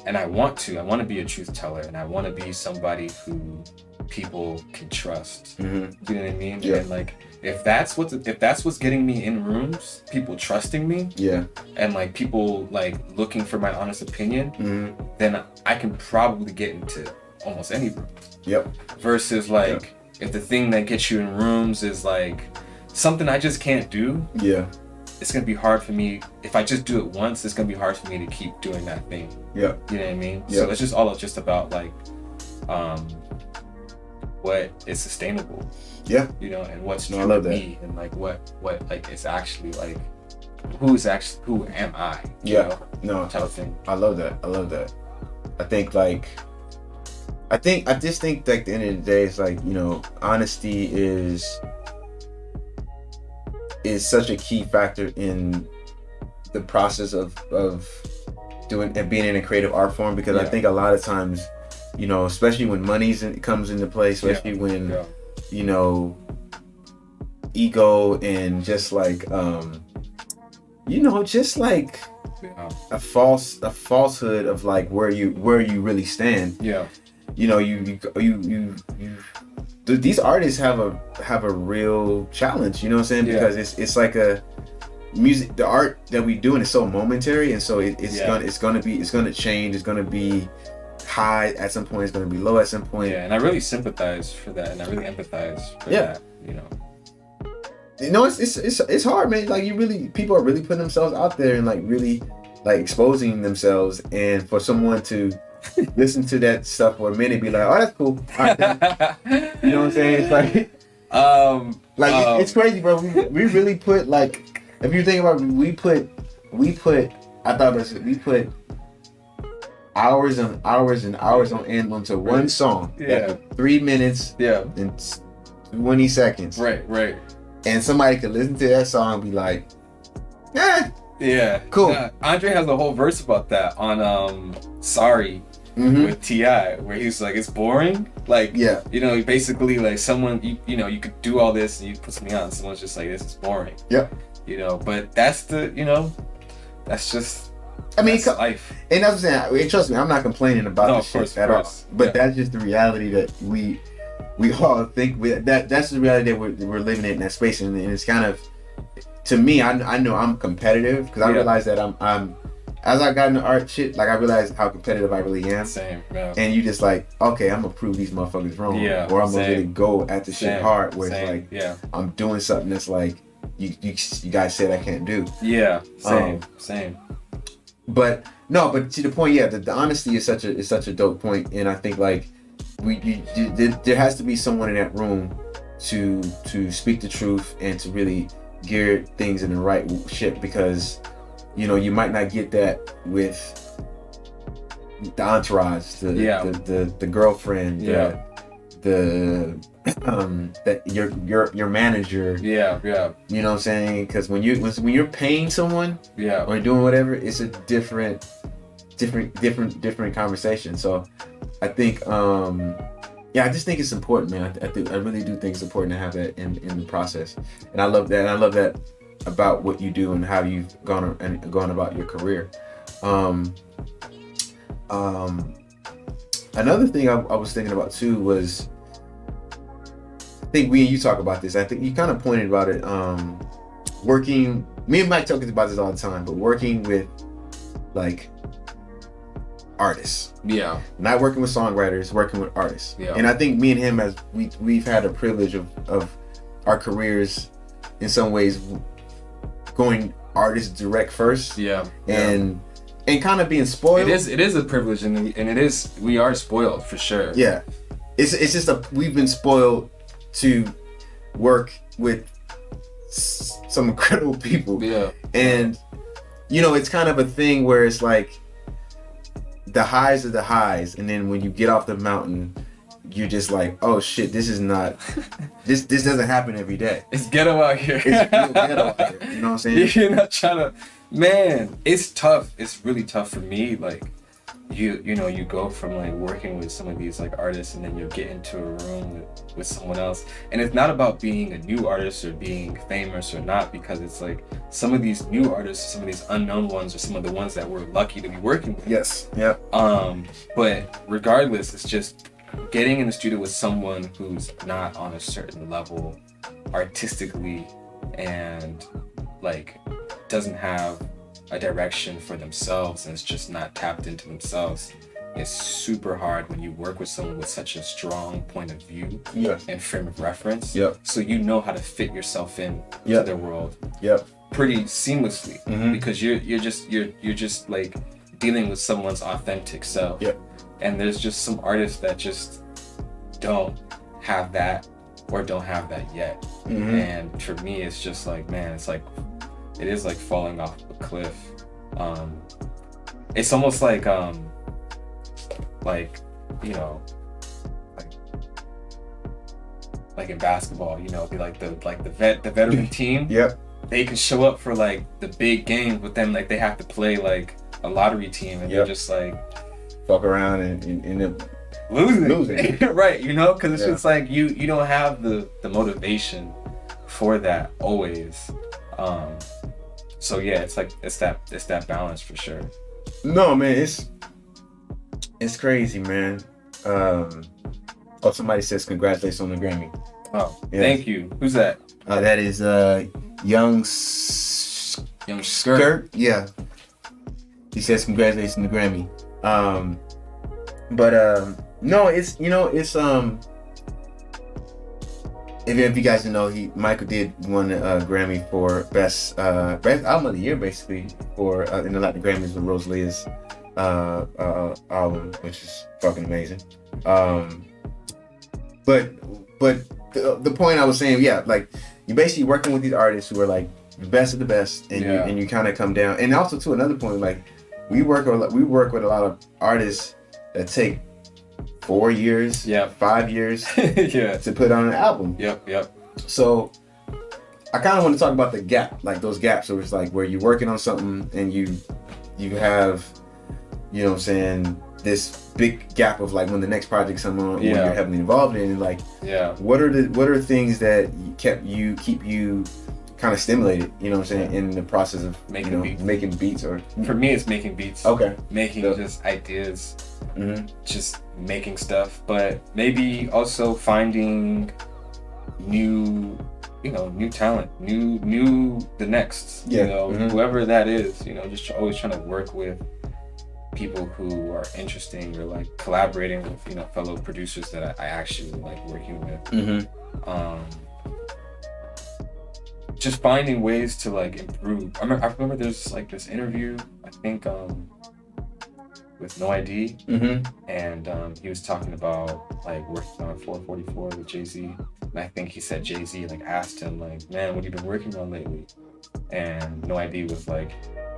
and I want to be a truth teller, and I want to be somebody who people can trust. You know what I mean? And like, if that's what's getting me in rooms, people trusting me, and like people like looking for my honest opinion, then I can probably get into almost any room. Versus like, if the thing that gets you in rooms is like something I just can't do, it's gonna be hard for me. If I just do it once, it's gonna be hard for me to keep doing that thing. You know what I mean? So it's just all just about like what is sustainable. And what's true to me, and like what like is actually like who am I? Type of thing. I love that. I just think that at the end of the day, it's like, honesty is such a key factor in the process of doing and being in a creative art form, because I think a lot of times, especially when money comes into play, especially when ego and just like just like a falsehood of like where you really stand. These artists have a real challenge, you know what I'm saying? Because it's like the art that we do, and it's so momentary, and so it's gonna change. It's gonna be high at some point, it's gonna be low at some point. And I really sympathize for that, and I really empathize for that. It's hard, man. Like people are really putting themselves out there and like really like exposing themselves, and for someone to listen to that stuff for a minute, be like, oh, that's cool. All right, you know what I'm saying? It's like, it's crazy, bro. We really put, like, if you think about it, we put hours and hours and hours on end onto one song. 3 minutes and 20 seconds. Right. And somebody could listen to that song and be like, cool. Andre has a whole verse about that on Sorry. With T.I., where he's like, it's boring. Like, basically like someone, you could do all this and you put something on, someone's just like, this is boring. But that's that's just, that's life. And that's what I'm saying. Trust me, I'm not complaining about this shit at all. But that's just the reality that we all think that's the reality that we're living in that space. And it's kind of, to me, I know I'm competitive, because I realize that I'm as I got into art shit, like I realized how competitive I really am. Same, And you just like, okay, I'm gonna prove these motherfuckers wrong, or I'm gonna really go at the shit hard. Where it's like, I'm doing something that's like, you guys said I can't do. Same. But to the point, the honesty is such a dope point, and I think like there has to be someone in that room to speak the truth and to really gear things in the right shit, because you might not get that with the entourage, the girlfriend, that your manager. You know what I'm saying? Because when you're paying someone, or doing whatever, it's a different conversation. So I think Yeah, I just think it's important, man. I really do think it's important to have that in the process, and I love that. And I love that about what you do and how you've gone about your career. Another thing I was thinking about too was, I think we and you talk about this. I think you kind of pointed about it. Working, me and Mike talk about this all the time, but working with like artists. Yeah. Not working with songwriters, working with artists. Yeah. And I think me and him, as we've had a privilege of our careers in some ways going artist direct first. Yeah. And kind of being spoiled. It is a privilege, and we are spoiled for sure. Yeah. It's just we've been spoiled to work with some incredible people. Yeah. And it's kind of a thing where it's like the highs are the highs, and then when you get off the mountain, you're just like, oh shit, this is not this doesn't happen every day. It's ghetto out here. It's real ghetto out here. You know what I'm saying? You're not trying to, man, it's tough. It's really tough for me. Like you go from like working with some of these like artists, and then you get into a room with someone else, and it's not about being a new artist or being famous or not, because it's like some of these new artists, some of these unknown ones, are some of the ones that we're lucky to be working with. Yes. Yep. But regardless, it's just getting in the studio with someone who's not on a certain level artistically, and like doesn't have a direction for themselves, and it's just not tapped into themselves. It's super hard when you work with someone with such a strong point of view and frame of reference. Yep. So you know how to fit yourself in to their world. Yep. Pretty seamlessly, because you're just like dealing with someone's authentic self. Yep. And there's just some artists that just don't have that, or don't have that yet. And for me, it's just like, man, it's like, it is like falling off a cliff. It's almost like like in basketball, be like the veteran team. Yep. They can show up for like the big games, but then like they have to play like a lottery team, and they're just like fuck around and losing. Right, because it's just like you don't have the motivation for that always. So yeah, it's that balance for sure. No, man, it's crazy, man. Somebody says congratulations on the Grammy. Oh, thank you. Who's that? That is Young Skirt. Yeah. He says congratulations on the Grammy. No, it's if you guys know, Michael did won a Grammy for best album of the year, basically, for in the Latin Grammys with Rosalia's album, which is fucking amazing. But the point I was saying, like you're basically working with these artists who are like the best of the best, and you kind of come down. And also to another point, like we work with a lot of artists that take 4 years, 5 years to put on an album. Yep. So I kind of want to talk about the gap, like those gaps. So it's like where you're working on something and you have, this big gap of like when the next project's on, when you're heavily involved in, and like, what are things that keep you kind of stimulated, in the process of making beats? Or for me, it's making beats. Okay. Making just ideas, just making stuff, but maybe also finding new talent, the next, whoever that is, just always trying to work with people who are interesting, or like collaborating with, fellow producers that I actually like working with. Just finding ways to like improve. I remember there's like this interview, I think, with No ID, and he was talking about like working on 444 with Jay-Z, and I think he said Jay-Z like asked him like, man, what have you been working on lately? And No ID was like,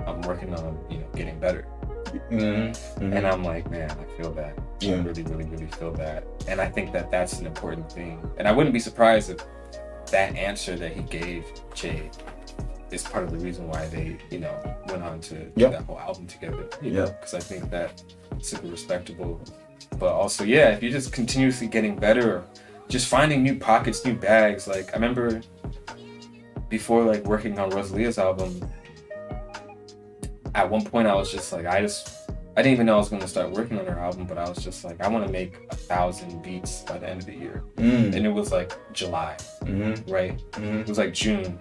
I'm working on getting better. And I'm like, man, I feel that. I really, really, really feel that. And I think that that's an important thing. And I wouldn't be surprised if that answer that he gave Jay is part of the reason why they, went on to do that whole album together. Because I think that super respectable But also, yeah, if you're just continuously getting better, just finding new pockets, new bags. Like, I remember before, like, working on Rosalia's album, at one point I was just like, I didn't even know I was going to start working on her album, but I was just like, I want to make 1,000 beats by the end of the year. And it was like July, right? It was like June.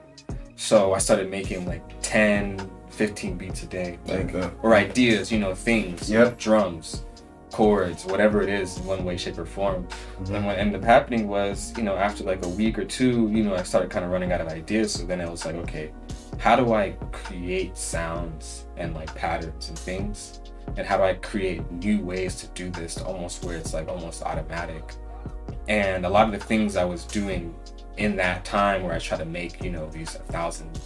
So I started making like 10, 15 beats a day, like, or ideas, you know, things, drums, chords, whatever it is in one way, shape, or form. And what ended up happening was, you know, after like a week or two, you know, I started kind of running out of ideas. So then I was like, okay, how do I create sounds and like patterns and things? And how do I create new ways to do this to almost where it's like almost automatic? And a lot of the things I was doing in that time where I try to make, you know, these 1,000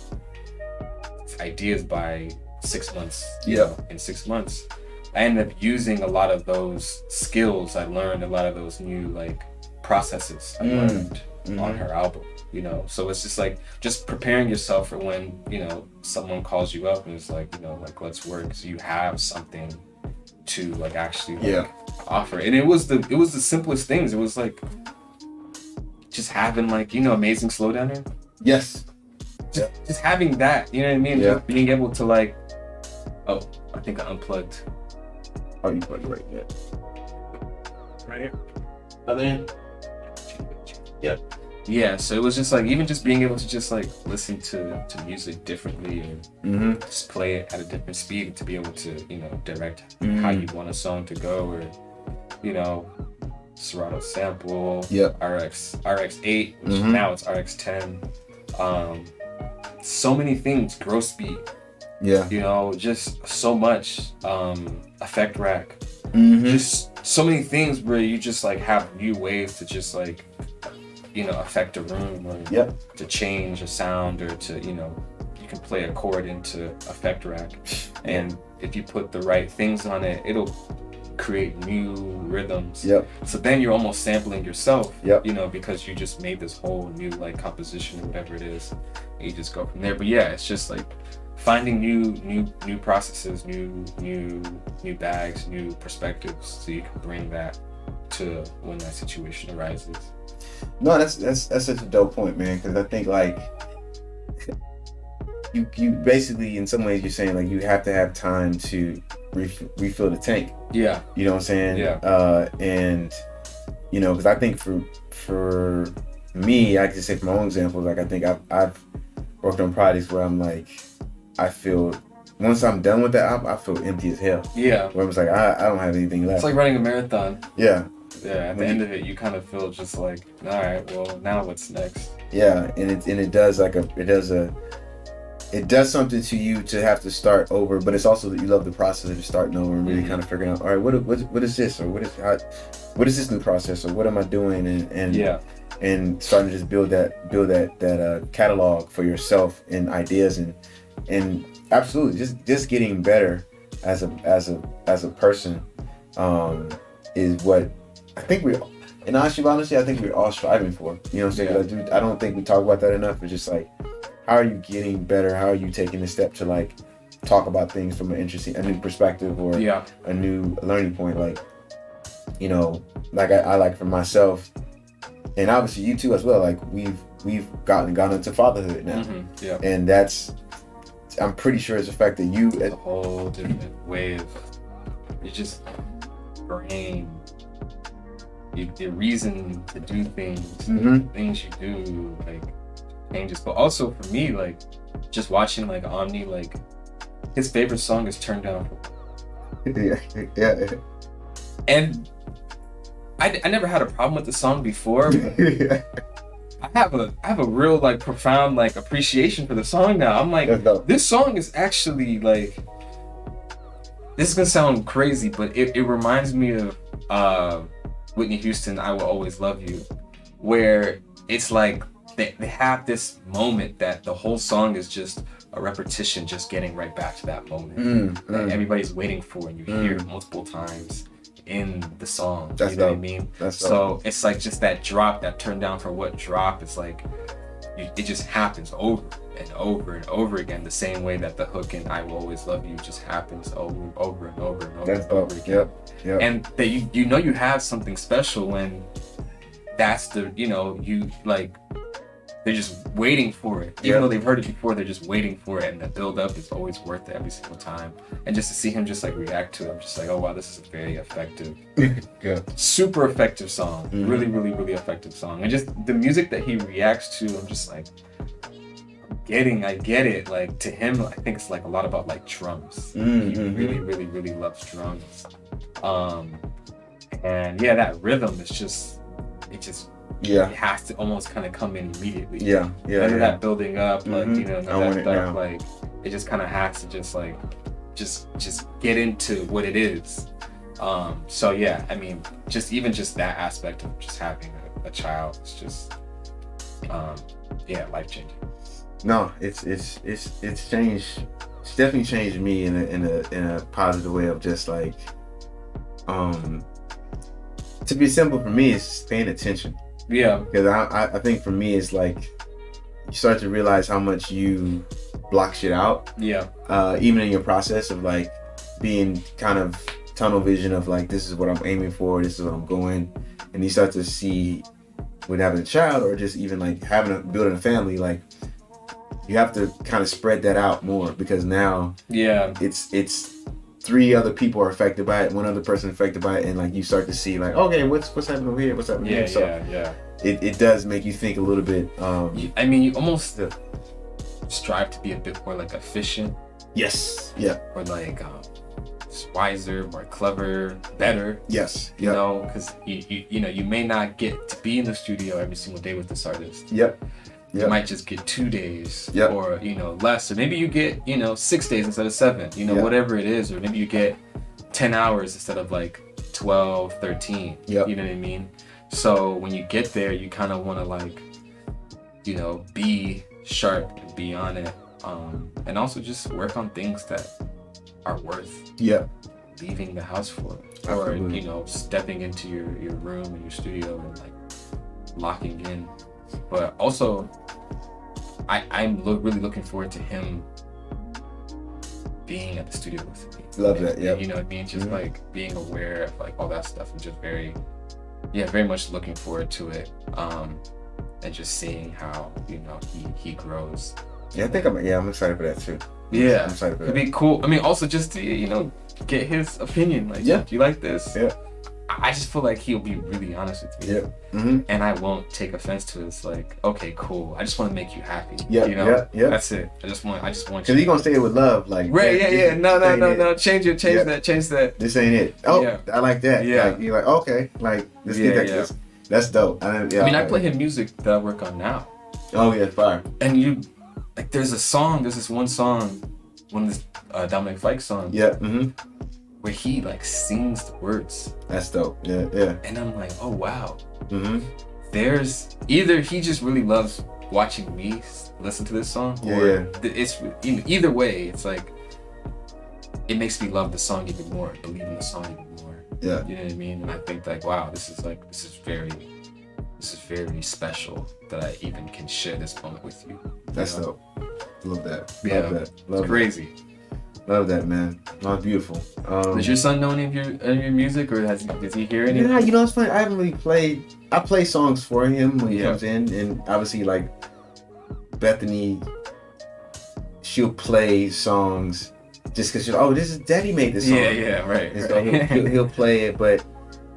ideas by 6 months, you know, in 6 months, I ended up using a lot of those skills I learned, a lot of those new like processes I learned on her album, you know. So it's just like just preparing yourself for when, you know, someone calls you up and it's like, you know, like, let's work, so you have something to like actually like offer. And it was the simplest things. It was like just having like, you know, Amazing Slowdowner. Yes. Just having that, you know what I mean? Just being able to like, oh, I think I unplugged. Oh, you plugged right there. Right here. Other end? Yeah, so it was just like, even just being able to just like listen to music differently and just play it at a different speed to be able to, you know, direct how you want a song to go, or, you know, Serato sample, RX8, which now it's RX10. So many things, gross beat. You know, just so much, effect rack. Just so many things where you just like have new ways to just like, you know, affect a room, or to change a sound, or to, you know, you can play a chord into effect rack, and if you put the right things on it, it'll create new rhythms. So then you're almost sampling yourself, you know, because you just made this whole new like composition or whatever it is, and you just go from there. But yeah, it's just like finding new processes, new bags, new perspectives, so you can bring that to when that situation arises. No, that's such a dope point, man, because I think like you basically, in some ways, you're saying like you have to have time to refill the tank. You know what I'm saying? And you know, because I think for me, I can say from my own example, like I think I've worked on projects where I'm like, I feel once I'm done with that album, I feel empty as hell. Where I was like, I don't have anything left. It's like running a marathon. At the end of it, you kind of feel just like, all right, well, now what's next? And it does like it does something to you to have to start over, but it's also that you love the process of starting over and really kind of figuring out, all right, what is this, or what is this new process, or what am I doing, and starting to just build that catalog for yourself and ideas, and absolutely just getting better as a person is what I think honestly, I think we're all striving for. You know what I'm saying? I don't think we talk about that enough. It's just like, how are you getting better? How are you taking the step to like talk about things from a new perspective, or a new learning point? Like, you know, like I like for myself, and obviously you too as well. Like we've gone into fatherhood now, and I'm pretty sure it's affected you. It's a whole different way of you just brain. The reason to do things, things you do, like changes. But also for me, like just watching like Omni, like his favorite song is Turn Down. And I never had a problem with the song before, but I have a real like profound like appreciation for the song now. I'm like, this song is actually like, this is gonna sound crazy, but it reminds me of Whitney Houston, I Will Always Love You, where it's like they have this moment that the whole song is just a repetition, just getting right back to that moment that everybody's waiting for, and you hear it multiple times in the song. You know what I mean? So it's like just that drop, that turn down for what drop. It's like it just happens over and over and over again, the same way that the hook in "I Will Always Love You" just happens over and over and over and over and over again. Yep. And that you know you have something special when that's the, you know, you like, they're just waiting for it. Even though they've heard it before, they're just waiting for it, and the build up is always worth it every single time. And just to see him just like react to it, I'm just like, oh wow, this is a very effective, super effective song. Really, really, really effective song. And just the music that he reacts to, I'm just like, I get it. Like, to him, I think it's like a lot about like drums. He really, really, really loves drums. And yeah, that rhythm is just, it has to almost kind of come in immediately. None of that building up, like, you know, none of that stuff. Like, it just kind of has to just like, just get into what it is. So yeah, I mean, just that aspect of just having a child is just, life changing. No, it's changed. It's definitely changed me in a positive way of just like, to be simple for me, it's just paying attention. Yeah. Because I think for me, it's like, you start to realize how much you block shit out. Yeah. Even in your process of like being kind of tunnel vision of like, this is what I'm aiming for, this is what I'm going. And you start to see with having a child, or just even like building a family, like, you have to kind of spread that out more, because now it's 3 other people are affected by it, 1 other person affected by it, and like you start to see like, okay, what's happening over here, what's happening here. So it does make you think a little bit. I mean, you almost strive to be a bit more like efficient. Yes. Yeah. Or like wiser, more clever, better. Yes. You know, because you know, you may not get to be in the studio every single day with this artist. You might just get 2 days, or, you know, less, or maybe you get, you know, 6 days instead of 7, you know, whatever it is, or maybe you get 10 hours instead of like 12, 13, you know what I mean? So when you get there, you kind of want to like, you know, be sharp and be on it, and also just work on things that are worth leaving the house for. Absolutely. Or, you know, stepping into your room and your studio and like locking in. But also, I'm really looking forward to him being at the studio with me. Love that, You know what I mean? Just like being aware of like all that stuff, and just very much looking forward to it. And just seeing how, you know, he grows. Yeah, I think I'm excited for that too. Yeah, I'm excited for that. It'd be cool. I mean, also just to, you know, get his opinion. Like, do you like this? Yeah. I just feel like he'll be really honest with me, and I won't take offense to it. It's like, okay, cool. I just want to make you happy. You know, that's it. I just want. Because he's gonna say it with love, like. Right? Yeah. No. Change it. Change that. This ain't it. Oh, I like that. Yeah. Like, you're like, okay, like let's get that. That's dope. I mean, I play him music that I work on now. Oh yeah, fire. And you, like, there's this one song, one of this Dominic Fike song. Where he like sings the words. That's dope. Yeah. And I'm like, oh wow. There's either he just really loves watching me listen to this song, or it's either way. It's like, it makes me love the song even more, believe in the song even more. Yeah. You know what I mean? And I think like, wow, this is very special that I even can share this moment with you. That's dope. Love that. Love that. It's crazy. Love that, man. Oh, beautiful. Does your son know any of your music, or does he hear anything? Yeah, you know, it's funny. I haven't really played. I play songs for him when he comes in, and obviously, like Bethany, she'll play songs just because this is Daddy made this song. Right. And so he'll play it, but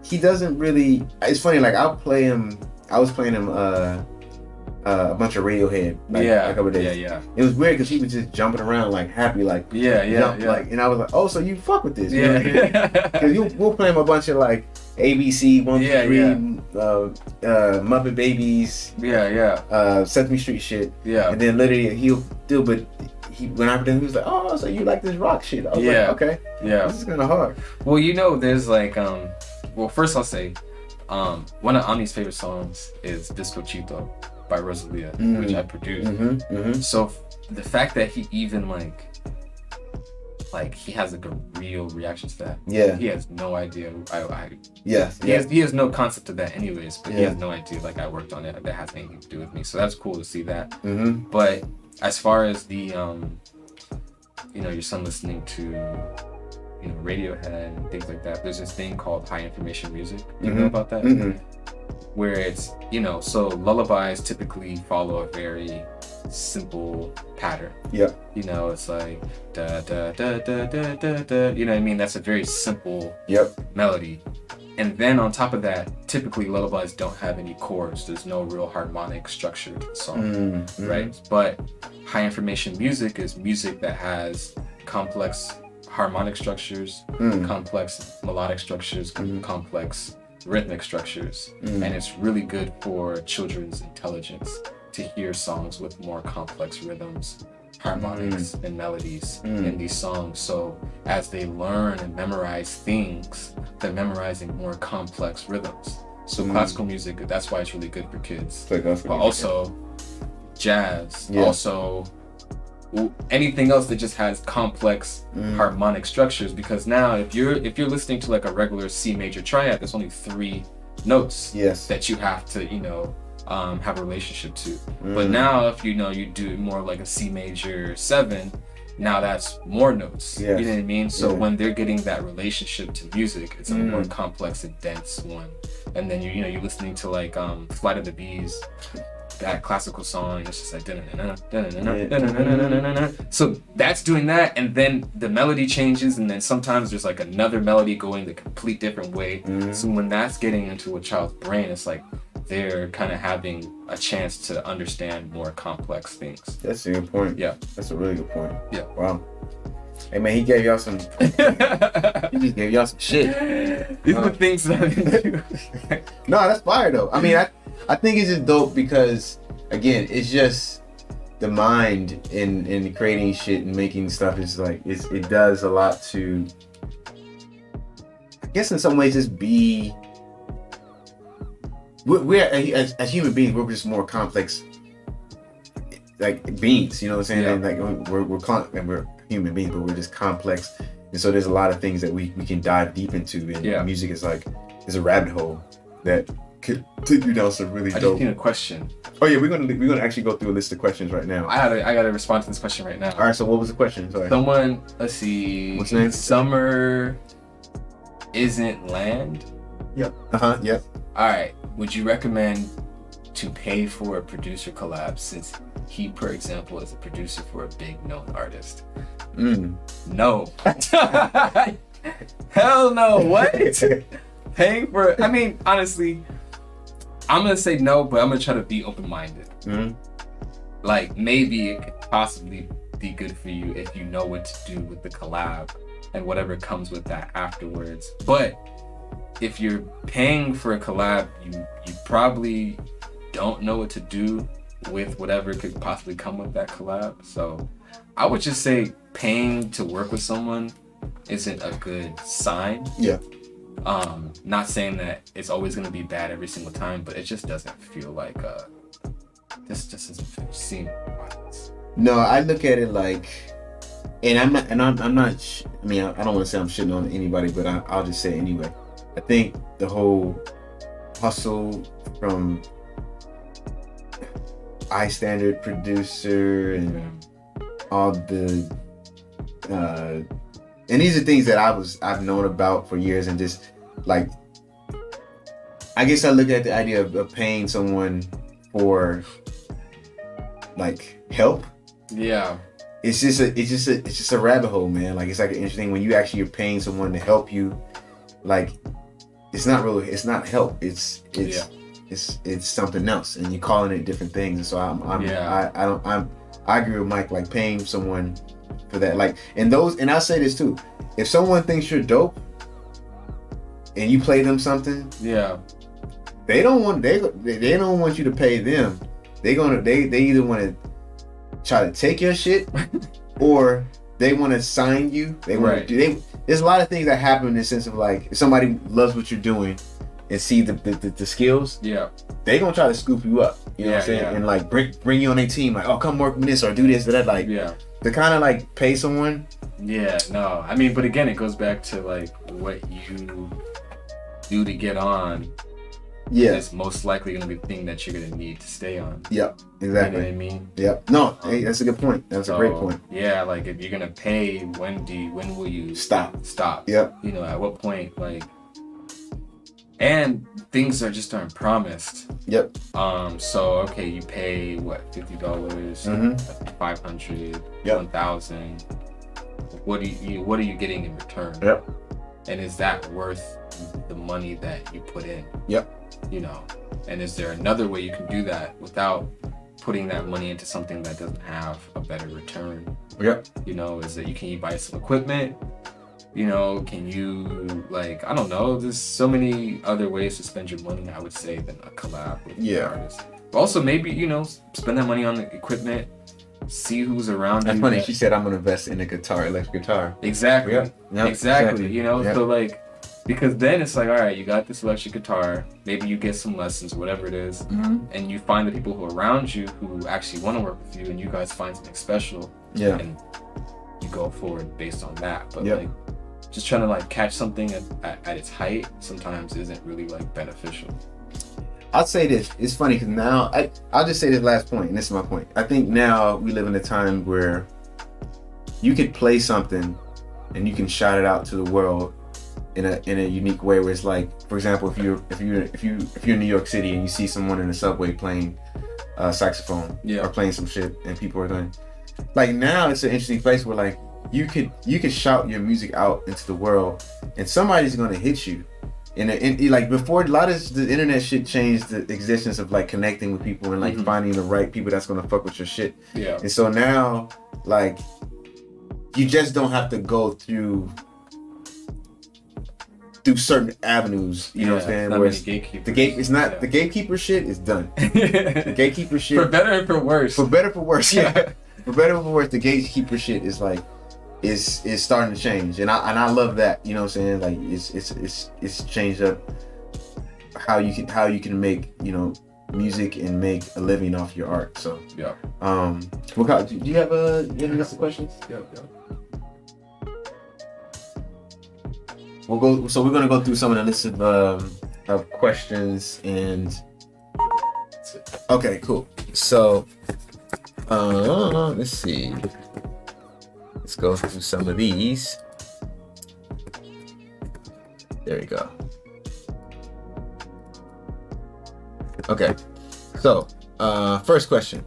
he doesn't really. It's funny. Like I'll play him. I was playing him a bunch of Radiohead, like, a couple of days. It was weird because he was just jumping around like happy, like like, and I was like, oh, so you fuck with this? Because we'll play him a bunch of like ABC 1 2 3, Muppet Babies, Sesame Street shit, and then literally he'll do, but he went after him. He was like, oh, so you like this rock shit? I was like, okay, this is kind of hard. Well, you know, there's like well, first I'll say, one of Ani's favorite songs is Bizcochito by Rosalia, which I produced. So the fact that he even like like he has like a real reaction to that. Yeah. He has no idea. He has no concept of that anyways, but he has no idea like I worked on it. That has anything to do with me. So that's cool to see that. Mm-hmm. But as far as the your son listening to Radiohead and things like that, there's this thing called high information music. You know about that? Mm-hmm. Where it's so lullabies typically follow a very simple pattern. Yep. It's like da da da da da da da. You know what I mean? That's a very simple melody. And then on top of that, typically lullabies don't have any chords. There's no real harmonic structure to the song, right? But high information music is music that has complex harmonic structures, complex melodic structures, complex rhythmic structures, and it's really good for children's intelligence to hear songs with more complex rhythms, harmonics, and melodies in these songs. So as they learn and memorize things, they're memorizing more complex rhythms. So classical music, that's why it's really good for kids. But also jazz, also anything else that just has complex harmonic structures, because now if you're listening to like a regular C major triad, there's only 3 notes that you have to have a relationship to. But now if you do more like a C major 7, now that's more notes. You know what I mean? So when they're getting that relationship to music, it's a more complex and dense one. And then you're listening to like Flight of the Bees, that classical song, it's just like so that's doing that, and then the melody changes, and then sometimes there's like another melody going the complete different way. So when that's getting into a child's brain, it's like they're kind of having a chance to understand more complex things. That's a good point. Yeah, that's a really good point. Yeah. Wow. Hey man, he gave y'all some. He just gave y'all some shit. These are the things that I didn't do. No, that's fire though. I mean, I think it's just dope because, again, it's just the mind in creating shit and making stuff is like it does a lot to, I guess in some ways, just be. We're as human beings, we're just more complex, like beings. You know what I'm saying? Yeah. And like we're human beings, but we're just complex, and so there's a lot of things that we can dive deep into. And music is like a rabbit hole that could take you down some really dope. I just need a question. Oh yeah, we're gonna actually go through a list of questions right now. I gotta respond to this question right now. All right, so what was the question? Sorry. Someone, let's see. What's the name? Summer isn't land. Yep. Yep. All right. Would you recommend to pay for a producer collab since he, for example, is a producer for a big known artist? No. Hell no. What? Paying for, I mean, honestly, I'm gonna say no, but I'm gonna try to be open-minded. Like maybe it could possibly be good for you if you know what to do with the collab and whatever comes with that afterwards. But if you're paying for a collab, you probably don't know what to do with whatever could possibly come with that collab. So I would just say paying to work with someone isn't a good sign. Yeah. Not saying that it's always going to be bad every single time, but it just doesn't feel like this just doesn't seem wise. No, I look at it like, and I'm not. I mean, I don't want to say I'm shitting on anybody, but I'll just say it anyway. I think the whole hustle from high standard producer and all the and these are things that I've known about for years, and just like, I guess I look at the idea of paying someone for like help. Yeah. It's just a rabbit hole, man. Like, it's like an interesting when you actually are paying someone to help you. Like, it's not help. It's something else, and you're calling it different things. And so I agree with Mike. Like, paying someone for that, like, and I'll say this too. If someone thinks you're dope and you play them something, they don't want you to pay them. They either want to try to take your shit or they want to sign you. They want to there's a lot of things that happen in the sense of, like, if somebody loves what you're doing and see the skills, they gonna try to scoop you up. You know what I'm saying? And like bring you on their team, like, oh, come work with this or do this or that. Like, to kind of like pay someone Yeah, no. I mean, but again, it goes back to like what you do to get on. Yeah. Is most likely going to be the thing that you're going to need to stay on. Yep, exactly. You know what I mean? Yep. No, hey, that's a good point. That's a great point. Yeah, like if you're going to pay, when will you stop? Yep. You know, at what point, like, and things aren't promised. Yep. So okay, you pay what, $50, $500, $1,000. What are you getting in return? Yep. And is that worth the money that you put in? Yep. You know, and is there another way you can do that without putting that money into something that doesn't have a better return? Yep. You know, is that can you buy some equipment? You know, can you, like, I don't know, there's so many other ways to spend your money, I would say, than a collab with an artist. But also maybe, you know, spend that money on the equipment, see who's around. That's funny. She said, I'm going to invest in a guitar, electric guitar. Exactly. Yep. Exactly. You know, so like, because then it's like, all right, you got this electric guitar, maybe you get some lessons, whatever it is, and you find the people who are around you who actually want to work with you, and you guys find something special, and you go forward based on that. But like, just trying to like catch something at its height sometimes isn't really like beneficial. I'll say this, it's funny because now, I'll just say this last point, and this is my point. I think now we live in a time where you could play something and you can shout it out to the world in a unique way, where it's like, for example, if you're in New York City and you see someone in the subway playing saxophone or playing some shit, and people are going, like, now it's an interesting place where like you could shout your music out into the world and somebody's gonna hit you. And like before, a lot of the internet shit changed the existence of like connecting with people and like finding the right people that's gonna fuck with your shit. Yeah. And so now, like, you just don't have to go through certain avenues, you know what I'm saying? Not many gatekeepers. The gatekeeper shit is done. The gatekeeper shit, for better and for worse. For better, for worse. Yeah. For better or for worse, the gatekeeper shit is like is starting to change, and I love that. You know what I'm saying? Like it's changed up how you can make, you know, music and make a living off your art. So do you have any other questions? We're gonna go through some of the list of questions, and okay, cool. So let's see. Let's go through some of these. There we go. Okay. So first question.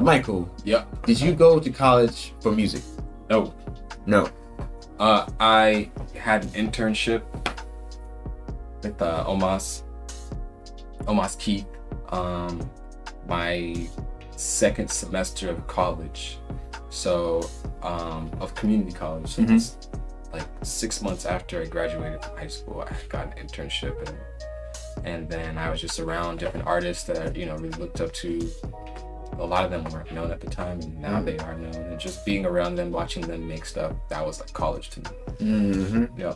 Michael. Yeah. Did you go to college for music? No. I had an internship with Omas Keith, my second semester of college, so of community college. So it's like 6 months after I graduated from high school, I got an internship, and then I was just around different artists that I, you know, really looked up to. A lot of them weren't known at the time, and now they are known. And just being around them, watching them make stuff, that was like college to me. Yeah,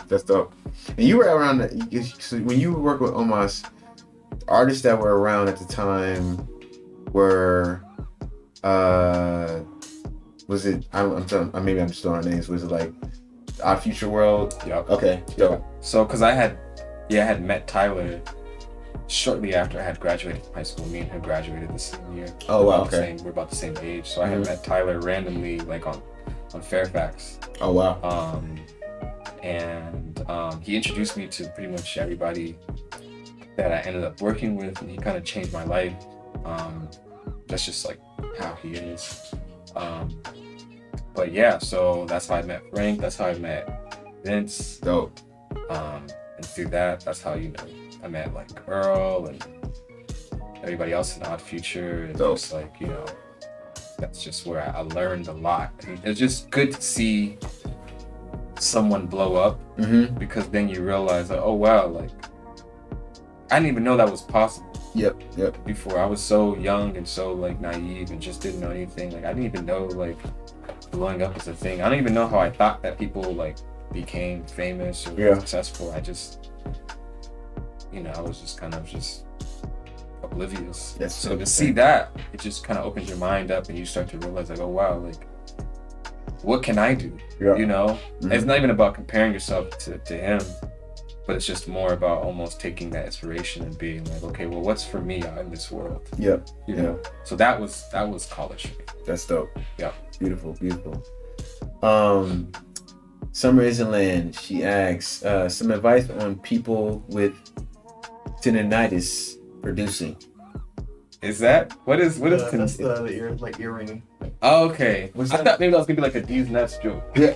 that's dope. And you were around when you worked with Omas. Artists that were around at the time were, was it? Maybe I'm just throwing names. Was it like Our Future World? Yeah. Okay. Yeah. So, cause I had met Tyler shortly after I had graduated from high school. Me and him graduated the same year. Oh wow, okay. We're about the same age. So I had met Tyler randomly, like on Fairfax. Oh wow. And he introduced me to pretty much everybody that I ended up working with, and he kind of changed my life. That's just like how he is. But yeah, so that's how I met Frank. That's how I met Vince. Dope. And through that's how, you know, I met like Earl and everybody else in Odd Future, and just like, you know, that's just where I learned a lot. It's just good to see someone blow up, because then you realize, like, oh wow, like I didn't even know that was possible. Yep. Before, I was so young and so like naive and just didn't know anything. Like I didn't even know like blowing up was a thing. I don't even know how I thought that people like became famous or successful. I just, you know, I was just kind of just oblivious. Yes. So to see that, it just kind of opens your mind up, and you start to realize like, oh wow, like what can I do? Yeah. You know, it's not even about comparing yourself to him, but it's just more about almost taking that inspiration and being like, okay, well, what's for me out in this world? Yep. You know. So that was college for me. That's dope. Yeah. Beautiful. Summer Island, she asks, some advice on people with tendinitis producing. Is that what is that's the ear, like earring. Oh, okay. What's I that? thought maybe that was gonna be like a D's nuts joke. Yeah.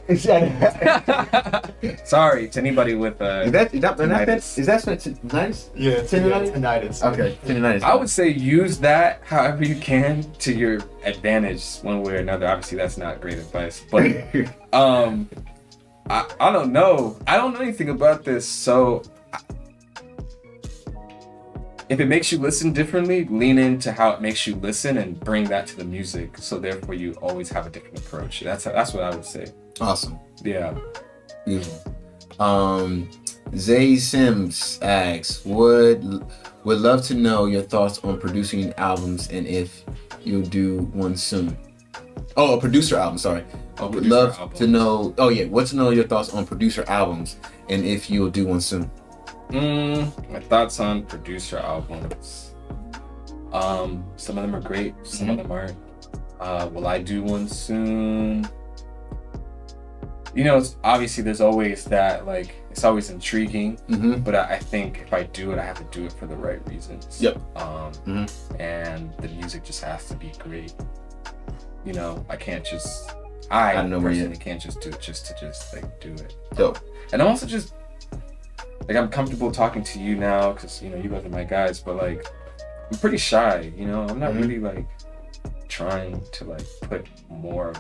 Sorry to anybody with Is that tinnitus. tendinitis? Yeah, Tendinitis? tinnitus. Okay, tendinitis. I would say use that however you can to your advantage, one way or another. Obviously, that's not great advice, but I don't know. I don't know anything about this, so if it makes you listen differently, lean into how it makes you listen and bring that to the music. So therefore, you always have a different approach. That's what I would say. Awesome. Yeah. Beautiful. Zay Sims asks, would love to know your thoughts on producing albums and if you'll do one soon. Oh, a producer album, sorry. Would love to know, want to know your thoughts on producer albums and if you'll do one soon. My thoughts on producer albums. Some of them are great, some of them aren't. Will I do one soon? You know, obviously there's always that, like, it's always intriguing, but I think if I do it, I have to do it for the right reasons. Yep. And the music just has to be great. You know, I can't just, I personally can't just do it just to like do it. Dope. And I'm also just, like, I'm comfortable talking to you now because, you know, you guys are my guys, but like, I'm pretty shy, you know? I'm not really like trying to like put more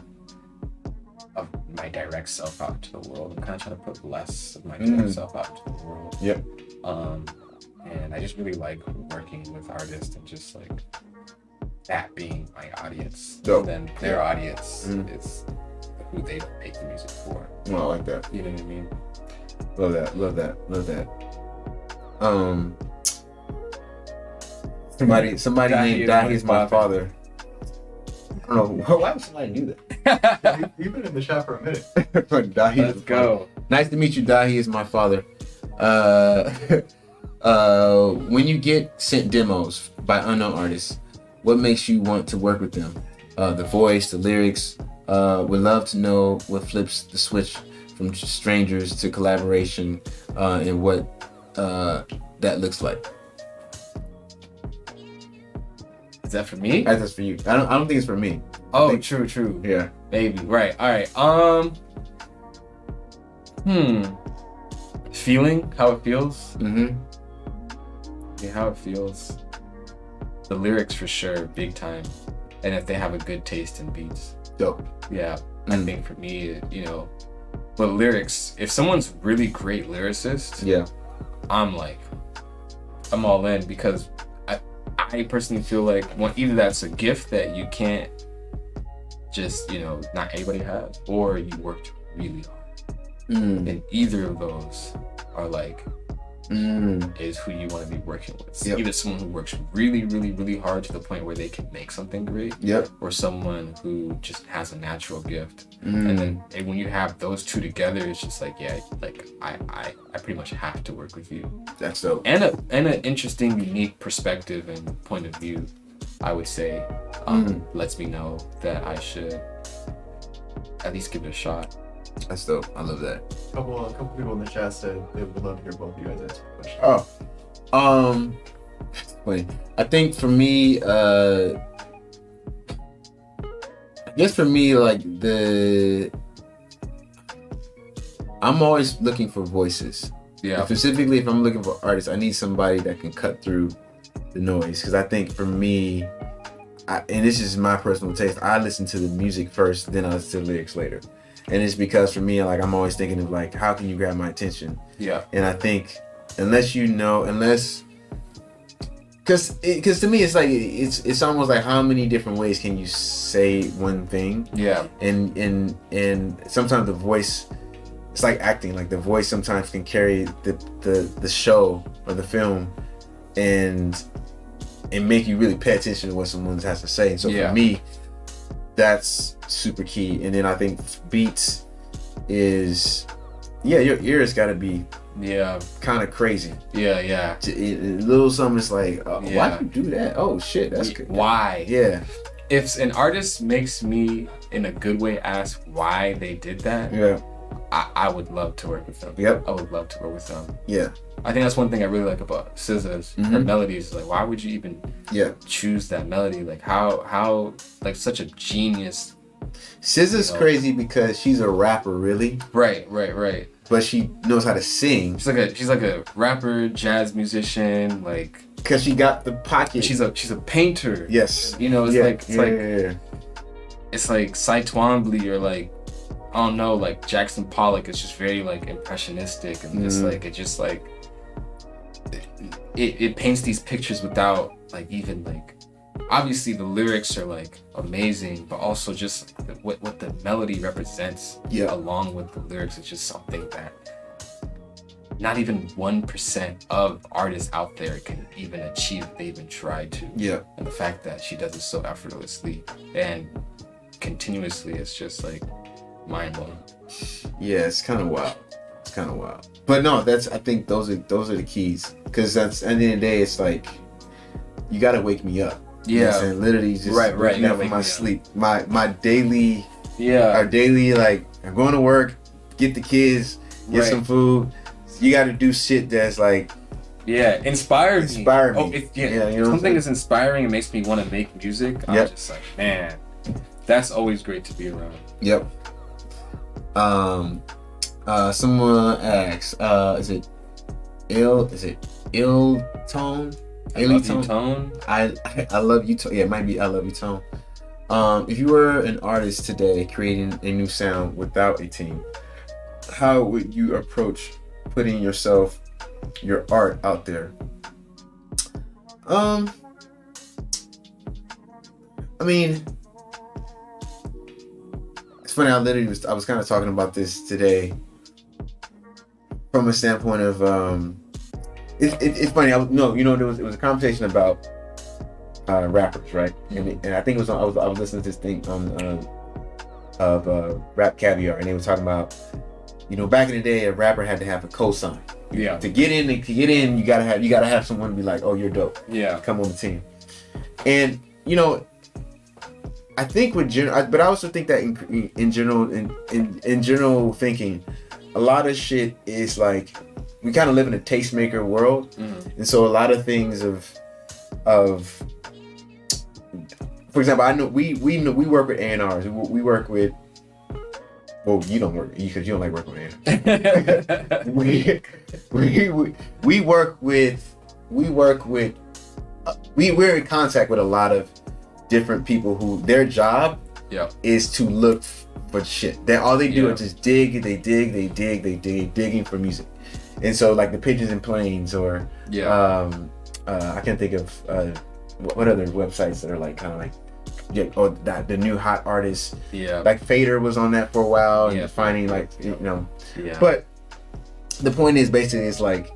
of my direct self out to the world. I'm kind of trying to put less of my direct self out to the world. Yep. And I just really like working with artists and just like that being my audience. Dope. And then their audience is who they make the music for. Oh, I like that. You know what I mean? Love that. Somebody named Dahi's my father. I don't know why would somebody do that. You've been in the chat for a minute. Let's go. Nice to meet you. Dahi is my father. When you get sent demos by unknown artists, what makes you want to work with them? The voice, the lyrics. Would love to know what flips the switch from strangers to collaboration, and what that looks like. Is that for me? That's for you. I don't think it's for me. Oh, true. Yeah. Maybe. Right. All right. Feeling how it feels. Yeah, how it feels. The lyrics for sure, big time. And if they have a good taste in beats. Dope. Yeah. I think for me, you know, but lyrics, if someone's really great lyricist, yeah, I'm all in, because I personally feel like either that's a gift that you can't just, you know, not everybody has, or you worked really hard. And either of those are like, is who you want to be working with. Yep. Either someone who works really, really, really hard to the point where they can make something great, or someone who just has a natural gift. And then when you have those two together, it's just like, yeah, like I pretty much have to work with you. That's dope. And an interesting, unique perspective and point of view, I would say, lets me know that I should at least give it a shot. That's dope. I love that. A couple people in the chat said they would love to hear both of you guys answer the question. Wait. I think for me, I guess for me, like I'm always looking for voices. Yeah. And specifically, if I'm looking for artists, I need somebody that can cut through the noise. Because I think for me, and this is my personal taste, I listen to the music first, then I listen to the lyrics later. And it's because for me, like, I'm always thinking of like, how can you grab my attention? Yeah. And I think because to me it's like it's almost like how many different ways can you say one thing? Yeah. And sometimes the voice, it's like acting. Like the voice sometimes can carry the show or the film, and make you really pay attention to what someone has to say. So for me, that's super key. And then I think beats is, your ear has got to be kind of crazy. Yeah. A little something is like, why do you do that? Oh shit, that's good. Why? Yeah. If an artist makes me, in a good way, ask why they did that, I would love to work with them. Yep. I would love to work with them. Yeah. I think that's one thing I really like about SZA's her melodies. Like, why would you even choose that melody? Like, how like such a genius. SZA's crazy because she's a rapper, really. Right. But she knows how to sing. She's like a rapper, jazz musician, like. Because she got the pocket. She's a painter. Yes. You know, it's like Cy Twombly or like, I don't know, like Jackson Pollock. It's just very like impressionistic and it's like, it just like, it paints these pictures without like even like, obviously the lyrics are like amazing, but also just what the melody represents along with the lyrics is just something that not even 1% of artists out there can even achieve if they even try to. Yeah. And the fact that she does it so effortlessly and continuously is just like mind-blowing. Yeah, it's kind of wild. But no, I think those are the keys. Because that's, at the end of the day, it's like, you gotta wake me up. You know what I'm saying? Literally just wake me up from my sleep. My daily, our daily, like, I'm going to work, get the kids, get some food. You got to do shit that's like, inspire me. You something know that's inspiring and makes me want to make music. I'm just like, man, that's always great to be around. Yep. Someone asks, is it ill tone? I love you, Tone. I love you, Tone. Yeah, it might be I love you, Tone. If you were an artist today creating a new sound without a team, how would you approach putting your art out there? I mean, it's funny. I was kind of talking about this today from a standpoint of it's funny. It was a conversation about rappers, right? And I think it was I was listening to this thing on of Rap Caviar, and they were talking about, back in the day, a rapper had to have a cosign. Yeah. To get in, you gotta have someone to be like, oh, you're dope. Yeah. Come on the team. And I think but I also think that in general thinking, a lot of shit is like, we kind of live in a tastemaker world, and so a lot of things of for example, I know we work with A&Rs. We work with. Well, you don't work because you don't like working with A&Rs. We're in contact with a lot of different people who their job is to look for shit. All they do is just dig. They digging for music. And so like the Pigeons and Planes or I can't think of what other websites that are like kind of like the new hot artists. Yeah. Like Fader was on that for a while and finding like But the point is basically it's like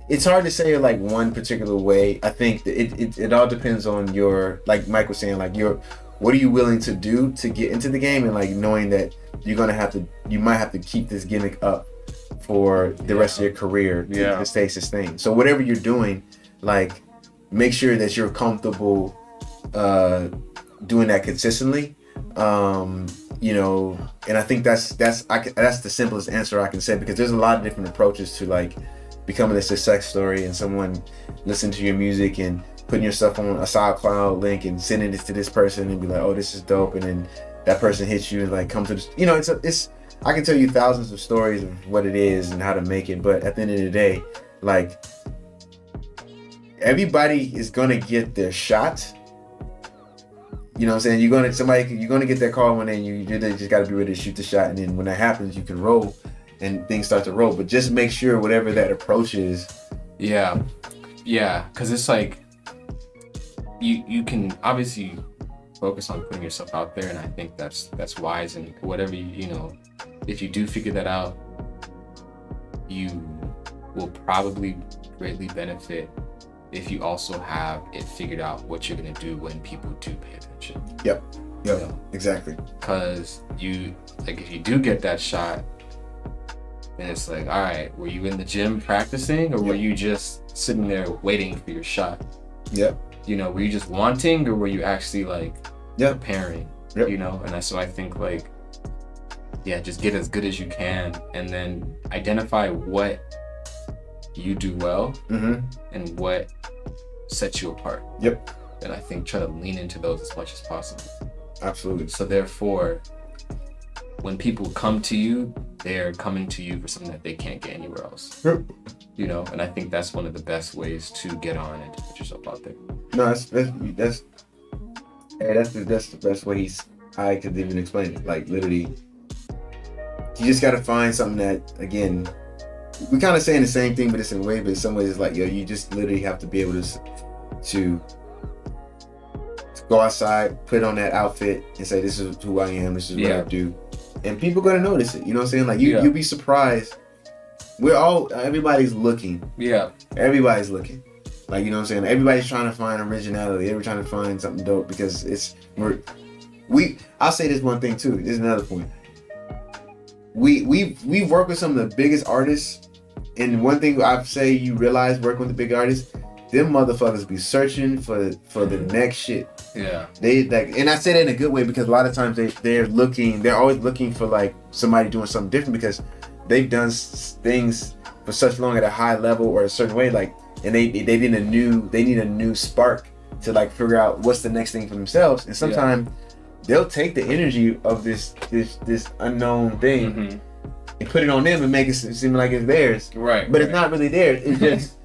it's hard to say like one particular way. I think that it all depends on your, like Mike was saying, like what are you willing to do to get into the game, and like knowing that you might have to keep this gimmick up for the rest of your career to stay sustained. So whatever you're doing, like make sure that you're comfortable doing that consistently. And I think that's the simplest answer I can say, because there's a lot of different approaches to like becoming a success story, and someone listening to your music and putting yourself on a SoundCloud link and sending it to this person and be like, oh, this is dope, and then that person hits you and like come to this, it's I can tell you thousands of stories of what it is and how to make it, but at the end of the day, like everybody is gonna get their shot. You know what I'm saying? You're gonna get that call one day, and you just gotta be ready to shoot the shot, and then when that happens, you can roll and things start to roll. But just make sure whatever that approach is. Yeah, because it's like you can obviously focus on putting yourself out there, and I think that's wise. And whatever if you do figure that out, you will probably greatly benefit if you also have it figured out what you're gonna do when people do pay attention. Yep. Yeah, you know? exactly. Because you, like, if you do get that shot, then it's like, all right, were you in the gym practicing, or were you just sitting there waiting for your shot? Yep. You know, were you just wanting, or were you actually like preparing? Yep. You know, and so I think like, yeah, just get as good as you can, and then identify what you do well and what sets you apart. Yep. And I think try to lean into those as much as possible. Absolutely. So therefore, when people come to you, they're coming to you for something that they can't get anywhere else. Yep. You know, and I think that's one of the best ways to get on and to put yourself out there. No, that's the best way I could even explain it. Like literally, you just gotta find something that, again, we kind of saying the same thing, but it's in a way, but in some ways it's like, yo, you just literally have to be able to go outside, put on that outfit, and say, this is who I am, this is what I do, and people gonna notice it. You know what I'm saying? Like you'll be surprised. Everybody's looking. Yeah. Everybody's looking. Like, you know what I'm saying? Everybody's trying to find originality. Everybody's trying to find something dope, because I'll say this one thing too. This is another point. We've worked with some of the biggest artists, and one thing I say you realize working with the big artists, them motherfuckers be searching for the next shit. Yeah. They like, and I say that in a good way, because a lot of times they're always looking for like somebody doing something different, because they've done things for such long at a high level or a certain way, like, and they need a new spark to like figure out what's the next thing for themselves. And sometimes they'll take the energy of this unknown thing and put it on them and make it seem like it's theirs. Right. But it's not really theirs. It's just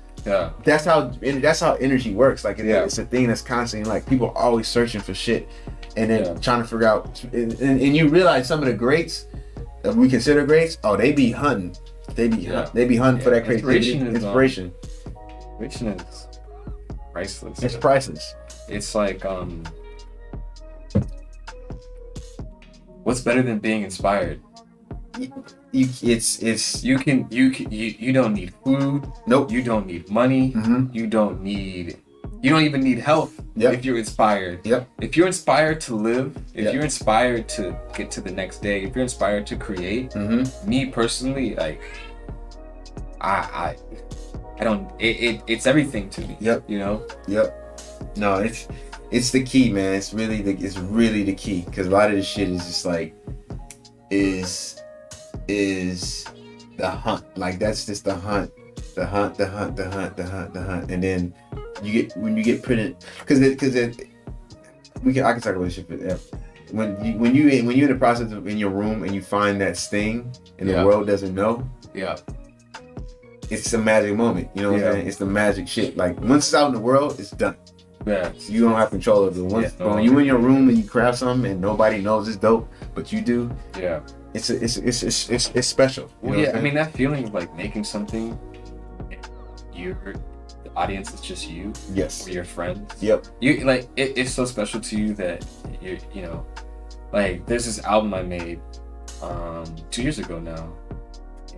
that's how energy works. Like it's a thing that's constantly, like, people are always searching for shit, and then trying to figure out. And you realize some of the greats that we consider greats, they be hunting. They be hunting for that creativity. Inspiration is priceless. It's priceless. It's like what's better than being inspired? You don't need food. Nope. You don't need money. You don't even need health. If you're inspired. If you're inspired to live, if you're inspired to get to the next day, if you're inspired to create, me personally, like, I don't. It's everything to me. You know. No, it's the key, man. It's really the key, because a lot of this shit is just like is the hunt. Like, that's just the hunt, and then when you get printed, because I can talk about this shit forever. When you're in the process of in your room and you find that sting and the world doesn't know. It's a magic moment, you know what I'm saying? It's the magic shit. Like, once it's out in the world, it's done. So you don't have control of it. When you in your room and you craft something and nobody knows it's dope, but you do. It's special. Well, I mean, that feeling of like making something, the audience is just you. Or your friends. You like it's so special to you that you know, like, there's this album I made 2 years ago now,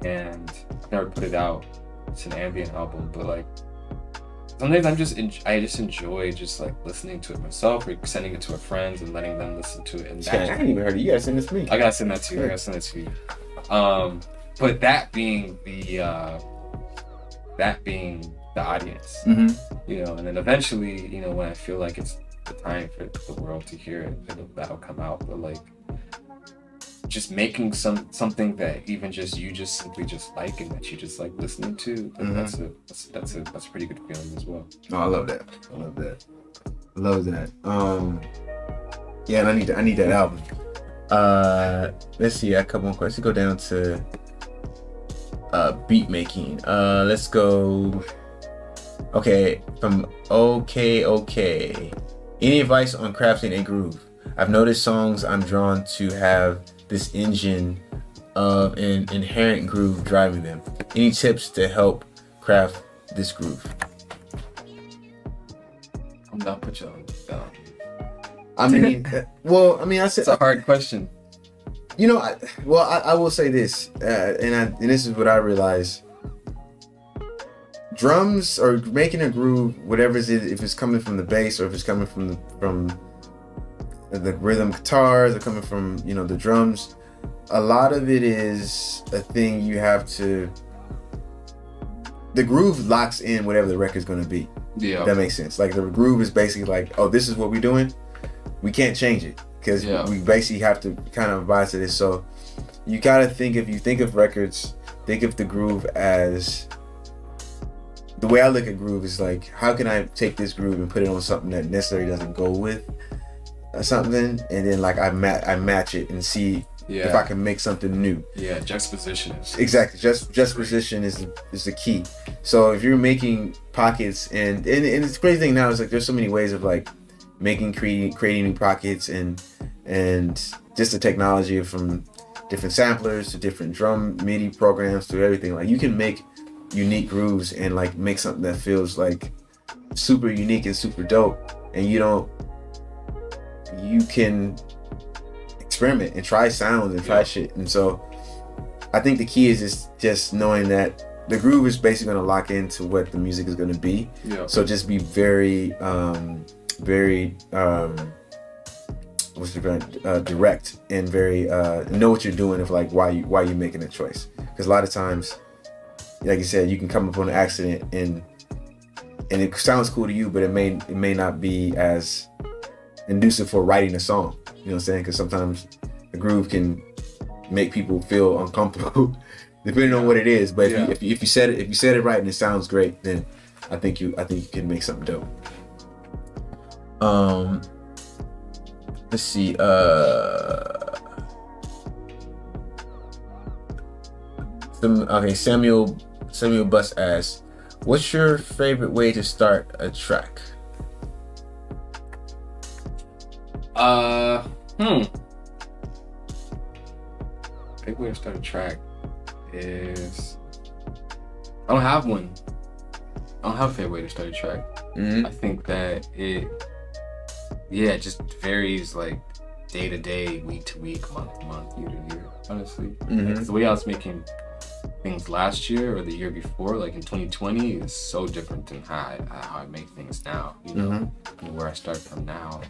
and I've never put it out. It's an ambient album, but like sometimes I just enjoy just like listening to it myself, or sending it to my friends and letting them listen to it. And I haven't even heard it. You gotta send this to me. I gotta send that to you. But that being the audience, you know, and then eventually, you know, when I feel like it's the time for the world to hear it, that'll come out. But like, just making something that even just you just simply just like, and that you just like listening to, that's a pretty good feeling as well. Oh, I love that. Yeah, and I need that album. Let's see, a couple more questions. Let's go down to beat making. Let's go. Okay, from okay. Any advice on crafting a groove? I've noticed songs I'm drawn to have this engine of an inherent groove driving them. Any tips to help craft this groove? I'm not put you on down. I mean, I said it's a hard question. You know, I will say this, and this is what I realize. Drums, or making a groove, whatever it is, if it's coming from the bass or if it's coming from the rhythm guitars are coming from, you know, the drums. A lot of it is a thing you have to. The groove locks in whatever the record's gonna be. Yeah. If that makes sense. Like the groove is basically like, oh, this is what we're doing. We can't change it because we basically have to kind of abide to this. So you gotta think, if you think of records, think of the groove as, the way I look at groove is like, how can I take this groove and put it on something that necessarily doesn't go with something, and then like I match it and see if I can make something new. Yeah, juxtaposition is exactly juxtaposition is the key. So if you're making pockets, and it's the crazy thing now is like there's so many ways of like creating new pockets, and just the technology from different samplers to different drum MIDI programs to everything. Like you can make unique grooves and like make something that feels like super unique and super dope, and you can experiment and try sounds and try shit. And so I think the key is just knowing that the groove is basically going to lock into what the music is going to be. So just be very direct and very know what you're doing, of like why you're making a choice. Because a lot of times, like you said, you can come up on an accident and it sounds cool to you, but it may not be as conducive for writing a song. You know what I'm saying? Because sometimes the groove can make people feel uncomfortable, depending on what it is. But if you said it right and it sounds great, then I think you can make something dope. Let's see. Samuel Bus asks, "What's your favorite way to start a track?" Favorite way to start a track is, I don't have one. I don't have a favorite way to start a track. I think that it just varies like day to day, week to week, month to month, year to year, honestly. Like, the way I was making things last year or the year before, like in 2020, is so different than how I make things now, you know, and where I start from now.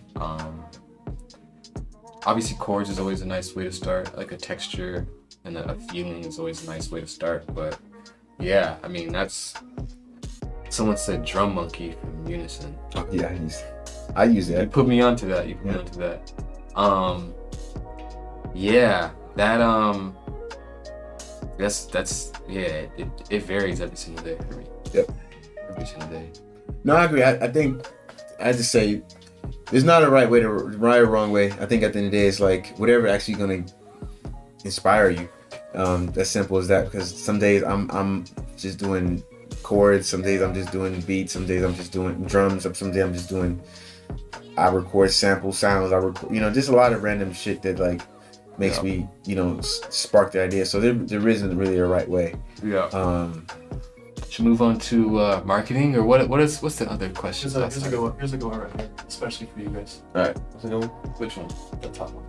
Obviously chords is always a nice way to start, like a texture and a feeling is always a nice way to start. But yeah, I mean, someone said drum monkey from Unison. Oh, yeah, I use that. You put me onto that. It varies every single day for me. Yep. Every single day. No, I agree. I think I just say there's not a right or wrong way. I think at the end of the day, it's like whatever actually gonna inspire you. As simple as that. Because some days I'm just doing chords. Some days I'm just doing beats. Some days I'm just doing drums. Some days I'm just doing. I record sample sounds. Just a lot of random shit that like makes me, spark the idea. So there isn't really a right way. Yeah. Should move on to marketing, or what's the other question? Here's a good one right here, especially for you guys. All right. What's a good one? Which one? The top one.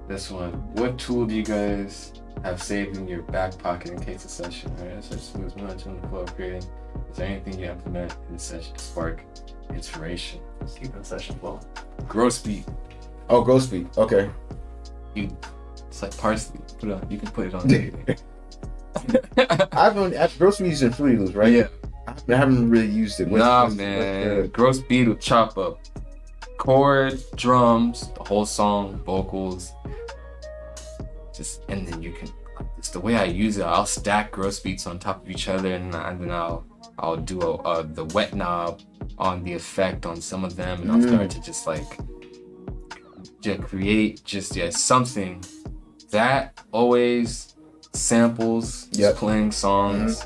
This one. What tool do you guys have saved in your back pocket in case of session? All right, so just move on to the flow of creating. Is there anything you implement in the session to spark inspiration? Keep the session flowing. Gross beat. Oh, gross beat. Okay. It's like parsley. You can put it on anything. I've gross beat using Fruity Loops, right? Yeah. I haven't really used it. Man. Gross beat will chop up chords, drums, the whole song, vocals. And then you can. It's the way I use it. I'll stack gross beats on top of each other, and then I'll do the wet knob on the effect on some of them, and I'll start to just like create something that always samples, just playing songs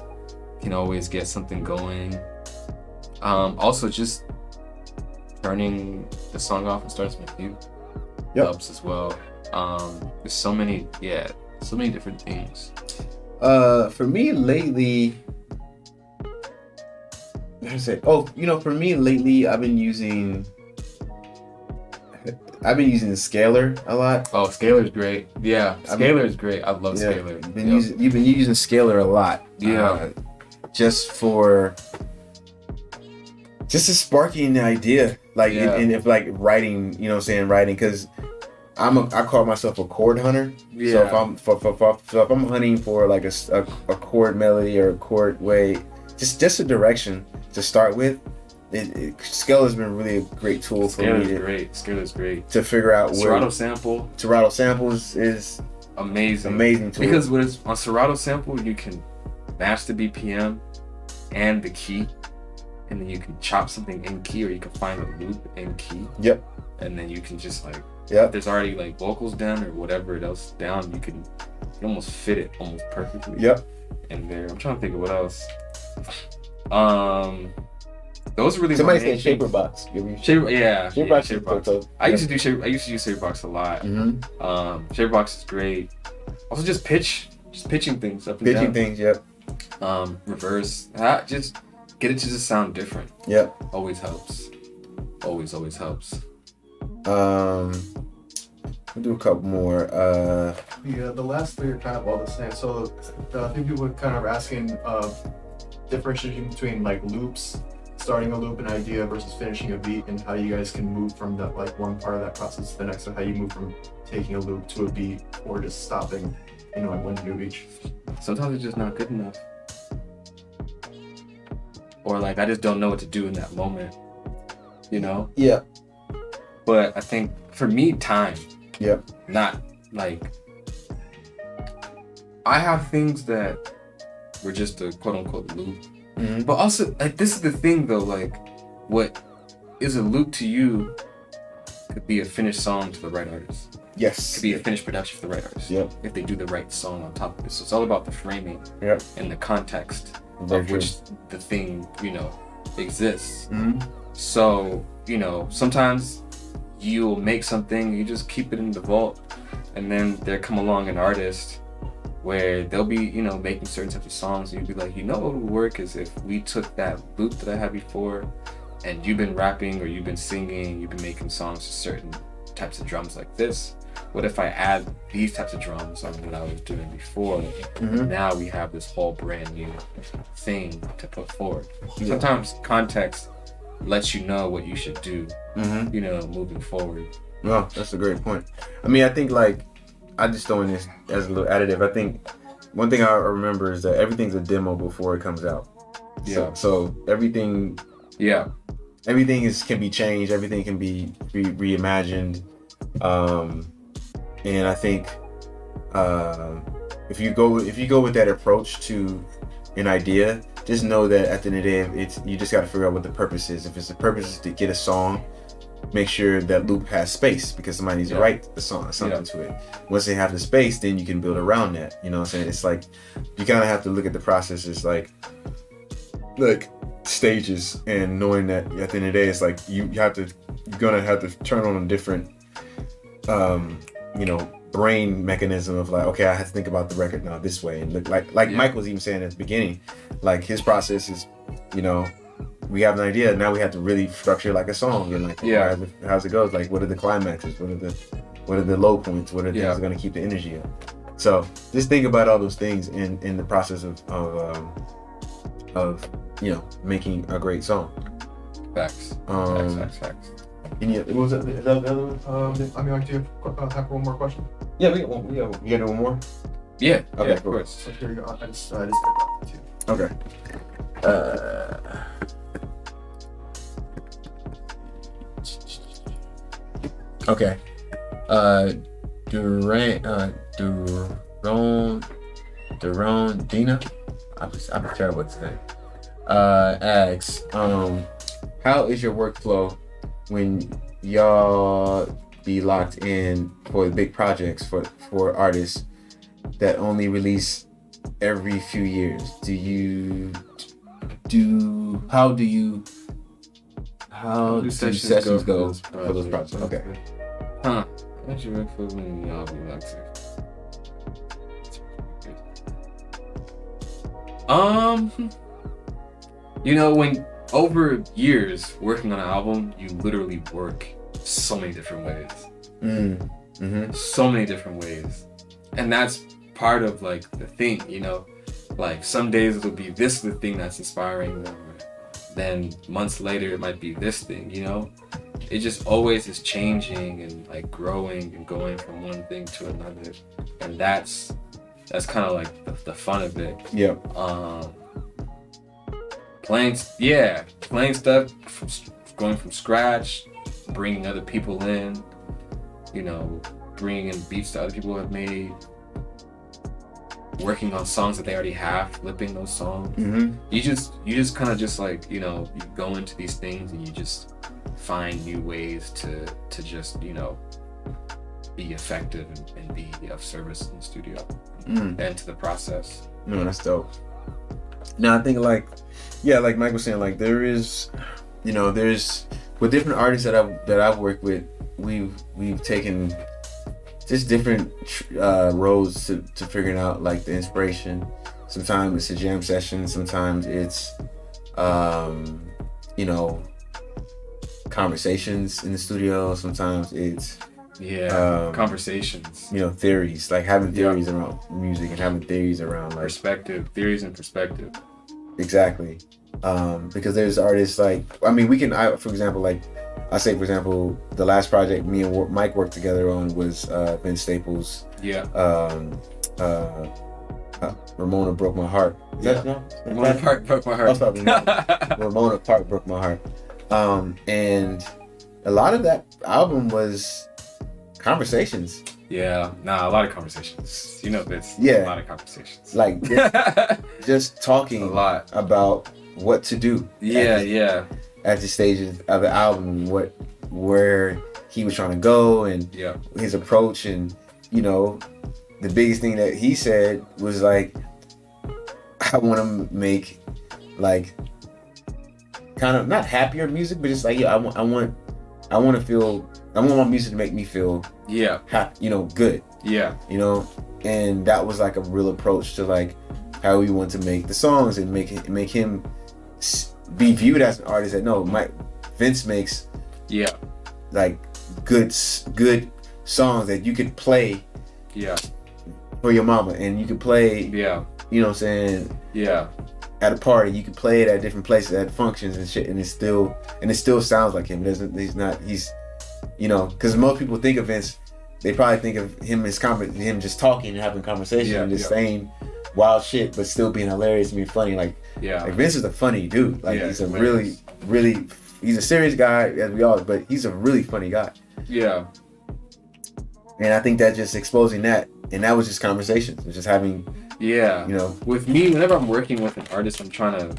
can always get something going. Also just turning the song off and starting with you. Helps as well. There's so many different things. For me lately, for me lately, I've been using Scalar a lot. Oh, Scalar's great. Yeah, Scalar's great. I love Scalar. You've been using Scalar a lot. Yeah. Just for Just a sparking the idea, like, and if like writing, you know what I'm saying, writing, because I call myself a chord hunter. Yeah. So if I'm hunting for like a chord melody or a chord way, just a direction to start with, Scale has been really a great tool for me. Scale is great to figure out where Serato sample is amazing tool. Because on Serato sample you can match the BPM and the key, and then you can chop something in key, or you can find a loop in key. Yep. And then you can just like, if there's already like vocals down or whatever else down, you can almost fit it almost perfectly. Yep. In there. I'm trying to think of what else. Those are really somebody said Shaperbox. Shaperbox. I used to use Shaperbox a lot. Mm-hmm. Shaperbox is great. Also, just pitching things up and pitching down. Things. Yep. Reverse. Just get it to just sound different. Yep. Always helps. Always helps. We'll do a couple more. The last three are kind of all the same. So I think people were kind of asking differentiating between like loops, starting a loop, an idea versus finishing a beat, and how you guys can move from that, like one part of that process to the next. So how you move from taking a loop to a beat, or just stopping, like one new beat. Sometimes it's just not good enough, or like I just don't know what to do in that moment. Yeah. But I think for me, time. Yep. Not like I have things that were just a quote unquote loop. Mm-hmm. But also, like, this is the thing though, like, what is a loop to you could be a finished song to the right artist. Yes. Could be a finished production for the right artist. Yep. If they do the right song on top of it. So it's all about the framing. Yep. And the context Very of true. which the thing, exists. Mm-hmm. So, sometimes you'll make something, you just keep it in the vault, and then there come along an artist where they'll be, making certain types of songs, and you'll be like, what would work is if we took that loop that I had before, and you've been rapping or you've been singing, you've been making songs to certain types of drums like this. What if I add these types of drums on what I was doing before? Mm-hmm. Now we have this whole brand new thing to put forward. Yeah. Sometimes context lets you know what you should do, Mm-hmm. moving forward. No, that's a great point. I mean, I think like I just throwing this as a little additive. I think one thing I remember is that everything's a demo before it comes out. Yeah. So everything. Yeah. Everything can be changed. Everything can be reimagined. And I think if you go with that approach to an idea, just know that at the end of the day, you just got to figure out what the purpose is. If it's the purpose is to get a song, make sure that loop has space, because somebody needs to write the song, something to it. Once they have the space, then you can build around that. You know what I'm saying? It's like you kind of have to look at the process as like stages, and knowing that at the end of the day, it's like you're gonna have to turn on a different brain mechanism of like, okay, I have to think about the record now this way, and look like Mike was even saying at the beginning, like his process is, we have an idea, now we have to really structure like a song, and like how's it goes, like what are the climaxes, what are the low points, what are the things that are going to keep the energy up. So just think about all those things in the process of making a great song. Facts. Facts. What was that? Is that the other one? I mean, like, do you have one more question? Yeah, we got one. You got one more? Yeah. Okay, yeah, of cool. course. So here you go. I just got that too. Okay. Okay. Duron Dina. I'm terrible at today. Asks, how is your workflow when y'all be locked in for the big projects for artists that only release every few years? How do sessions go for those projects? Okay. Huh. How's your workflow when y'all be locked in? When over years working on an album, you literally work so many different ways. Mm-hmm. So many different ways. And that's part of like the thing, like some days it'll be this the thing that's inspiring them. then months later it might be this thing, you know. It just always is changing and like growing and going from one thing to another, and that's kind of like the fun of it. Yeah. Playing stuff going from scratch, bringing other people in, you know, bringing in beats that other people have made, working on songs that they already have, flipping those songs. Mm-hmm. You just kind of just like, you know, you go into these things and you just find new ways to just, you know, be effective and be of service in the studio and to the process. No, that's dope. No, I think like Mike was saying, like there's with different artists that I've worked with, we've taken just different roads to figuring out like the inspiration. Sometimes it's a jam session, sometimes it's you know, conversations in the studio, sometimes it's conversations, you know, theories, like having theories around music and having theories around like theories and perspective. Exactly. Because there's artists like, I mean, for example, like I say, for example, the last project me and Mike worked together on was Vince Staples. Yeah. Ramona Broke My Heart. Is that no? Ramona Park Broke My Heart. Ramona Park Broke My Heart. And a lot of that album was conversations. Yeah, a lot of conversations. You know this. Yeah. A lot of conversations. Like just talking a lot about what to do. Yeah. At the stages of the album, where he was trying to go and his approach, and you know, the biggest thing that he said was like, I want to make like kind of not happier music, but just like I want my music to make me feel you know, good. Yeah. You know, and that was like a real approach to like how we want to make the songs and make him be viewed as an artist that Vince makes like good songs that you could play for your mama, and you could play you know what I'm saying, at a party, you could play it at different places, at functions and shit, and it still sounds like him. He's you know, because most people think of Vince, they probably think of him as him just talking and having conversation and just saying wild shit, but still being hilarious and being funny. Like Vince is a funny dude. Like he's a really he's a serious guy, as we all, but he's a really funny guy. Yeah. And I think that just exposing that, and that was just conversations. It was just having you know. With me, whenever I'm working with an artist, I'm trying to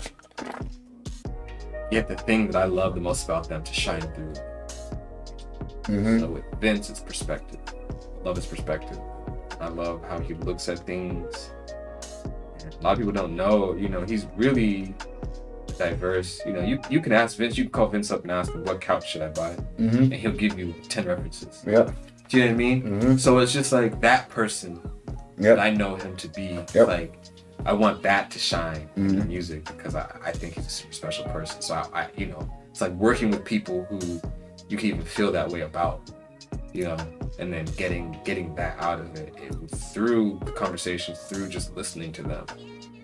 get the thing that I love the most about them to shine through. So with Vince, it's perspective. I love his perspective. I love how he looks at things. And a lot of people don't know, you know, he's really diverse. You know, you can ask Vince, you can call Vince up and ask him, what couch should I buy? And he'll give you 10 references. Do you know what I mean? So it's just like that person that I know him to be. Like, I want that to shine in music, because I think he's a super special person. So I you know, it's like working with people who you can even feel that way about, you know, and then getting that out of it through the conversations, through just listening to them,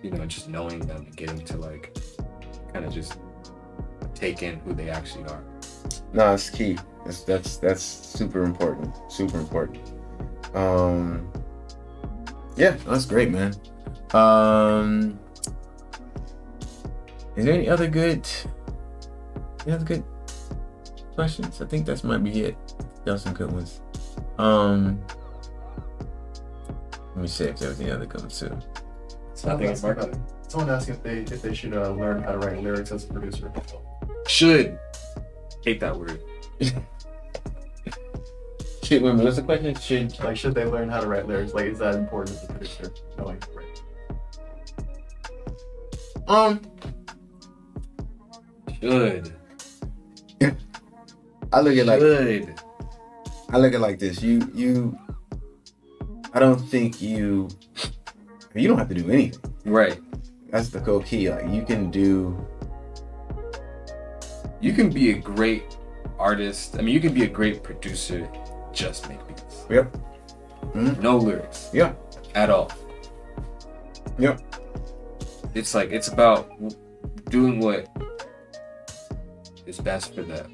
you know, just knowing them and getting to like kind of just take in who they actually are. No, it's key. That's super important. Super important. Yeah, that's great, man. Is there any other good questions? I think that might be it. That was some good ones. Let me see if there was any other good ones too. Someone asked if they should learn how to write lyrics as a producer. Should. Hate that word. Should. What's the question? Should they learn how to write lyrics? Like, is that important as a producer? Knowing to write? Should. I look at it like this. I don't think you don't have to do anything. Right. That's the cool key. Like you can be a great artist. I mean, you can be a great producer, just make beats. Yep. Mm-hmm. No lyrics. Yeah. At all. Yep. It's about doing what is best for the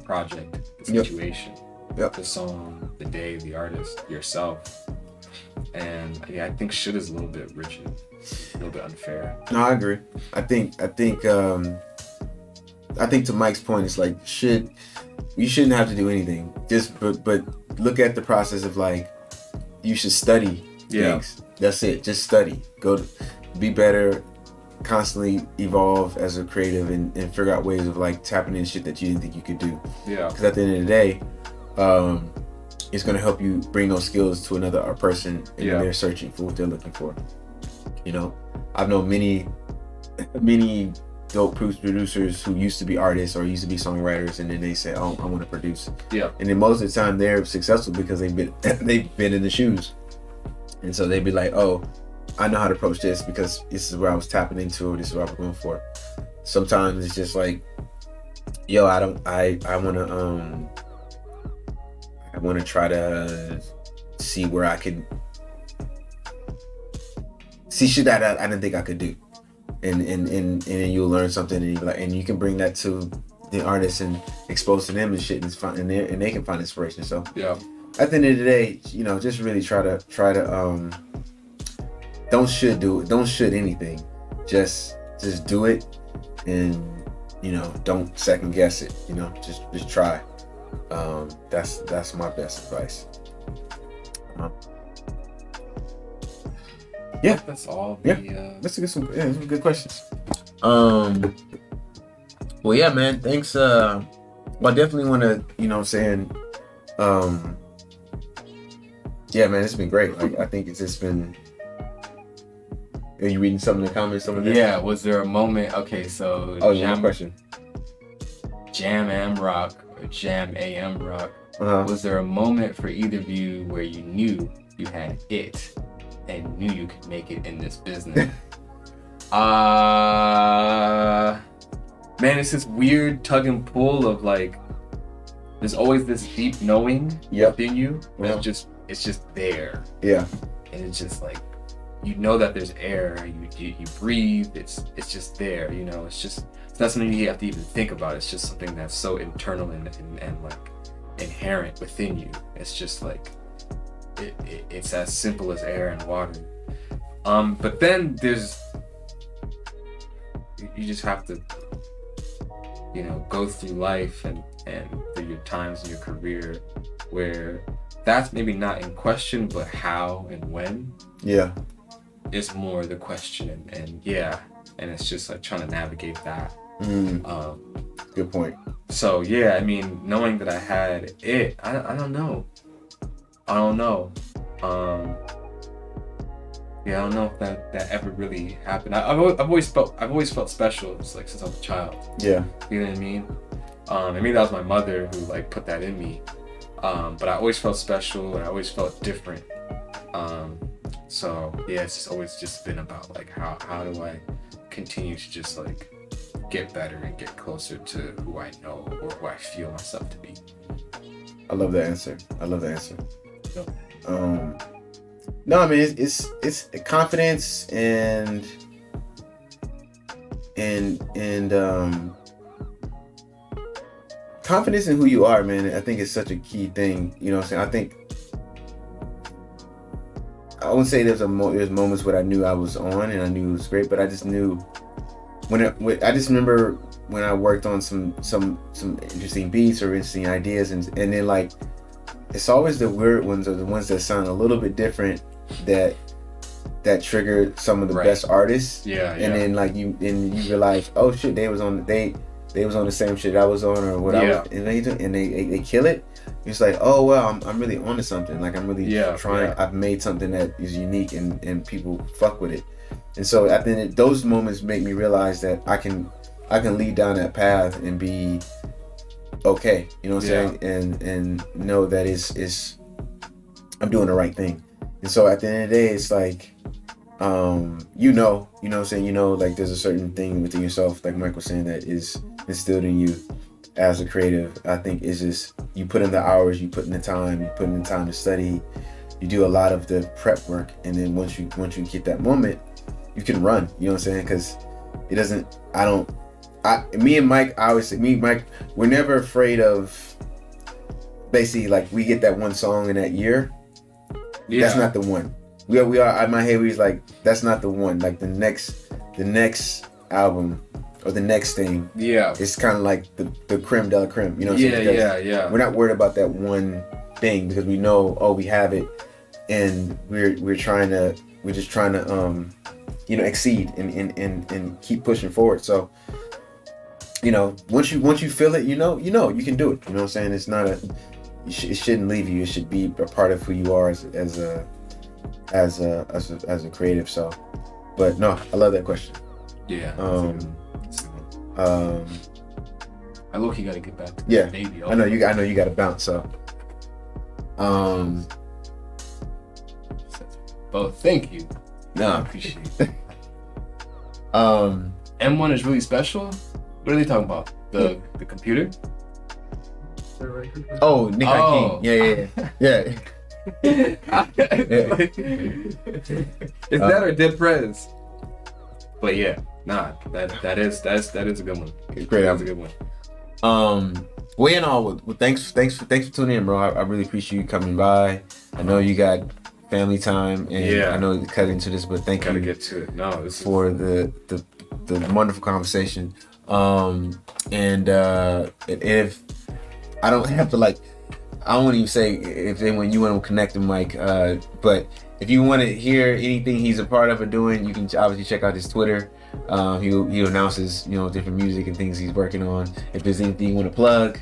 project, the Yep. situation, Yep. the song, the day, the artist, yourself. And yeah, I think should is a little bit rigid, a little bit unfair. No, I agree. I think to Mike's point, it's like you shouldn't have to do anything. Just but look at the process of like you should study things. That's it. Just study. Be better, constantly evolve as a creative and figure out ways of like tapping in shit that you didn't think you could do. Yeah. Because at the end of the day, it's gonna help you bring those skills to another person and they're searching for what they're looking for. You know, I've known many dope producers who used to be artists or used to be songwriters, and then they say, "Oh, I want to produce." Yeah. And then most of the time they're successful because they've been in the shoes, and so they'd be like, "Oh, I know how to approach this because this is where I was tapping into, or this is what I was going for." Sometimes it's just like, "Yo, I want to try to see where I can see shit that I didn't think I could do." And then you'll learn something, and you like, and you can bring that to the artists and expose to them and shit, and it's fun, and they can find inspiration. So yeah, at the end of the day, you know, just really try to don't should anything, just do it, and you know, don't second guess it. You know, just try. That's my best advice. Yeah, that's all. Let's get some good questions. Well, yeah, man. Thanks. Well, I definitely want to, you know what I'm saying. Yeah, man, it's been great. Like, I think it's just been. Are you reading some of the comments? Yeah. Was there a moment? Okay, so. Oh, yeah. Question. Jam AM Rock or Jam AM Rock. Uh-huh. Was there a moment for either of you where you knew you had it and knew you could make it in this business? Man, it's this weird tug and pull of like, there's always this deep knowing within you. It's just there. Yeah. And it's just like, you know that there's air. You breathe. It's just there. You know. It's not something you have to even think about. It's just something that's so internal and like inherent within you. It's just like it's as simple as air and water. But then you just have to, you know, go through life and through your times in your career where that's maybe not in question, but how and when is more the question, and it's just like trying to navigate that. Good point. So yeah, I mean, knowing that I had it, I don't know. I don't know if that ever really happened. I've always felt special. It's like since I was a child. Yeah. You know what I mean? And maybe that was my mother who like put that in me. But I always felt special and I always felt different. So yeah, it's just always just been about like how do I continue to just like get better and get closer to who I know or who I feel myself to be. I love the answer. Yep. No, I mean it's confidence and confidence in who you are, man. I think it's such a key thing. You know what I'm saying? I wouldn't say there's moments where I knew I was on and I knew it was great, but I just knew I just remember when I worked on some interesting beats or interesting ideas, and then like it's always the weird ones or the ones that sound a little bit different that trigger some of the best artists. Yeah. And then like you realize, oh shit, they was on the same shit I was on or what I was, and they kill it. It's like, oh well, I'm really onto something. Like I'm really trying. Yeah. I've made something that is unique and people fuck with it. And so at the end, those moments make me realize that I can lead down that path and be okay. You know what I'm saying? And know that it's I'm doing the right thing. And so at the end of the day, it's like, you know what I'm saying? You know, like there's a certain thing within yourself, like Mike was saying, that is instilled in you as a creative. I think it's just, you put in the hours, you put in the time to study, you do a lot of the prep work. And then once you get that moment, you can run, you know what I'm saying? Because me and Mike, I always say, me and Mike, we're never afraid of, basically, like, we get that one song in that year. Yeah. That's not the one. We are in my head, we was like, that's not the one. Like, the next album or the next thing. Yeah. It's kind of like the creme de la creme, you know what I'm saying? Yeah. We're not worried about that one thing because we know, we have it, and we're just trying to exceed and keep pushing forward. So, once you feel it, you can do it. You know what I'm saying? It's not it shouldn't leave you. It should be a part of who you are as a creative. So, but no, I love that question. Yeah. I low-key gotta get back to baby. I know you gotta bounce. So, thank you. No, I appreciate it. M1 is really special. What are they talking about? The computer? Oh, Nick King. Yeah. Is that or Dead Prez? But yeah, that is a good one. Great, that was a good one. Well, thanks for tuning in, bro. I really appreciate you coming by. I know you got family time, and I know you cut into this, but thank you. Gotta get to it. No, for the wonderful conversation. And if I don't have to, like, I won't even say if when you want to connect with Mike, but if you want to hear anything he's a part of or doing, you can obviously check out his Twitter. He announces, different music and things he's working on. If there's anything you want to plug.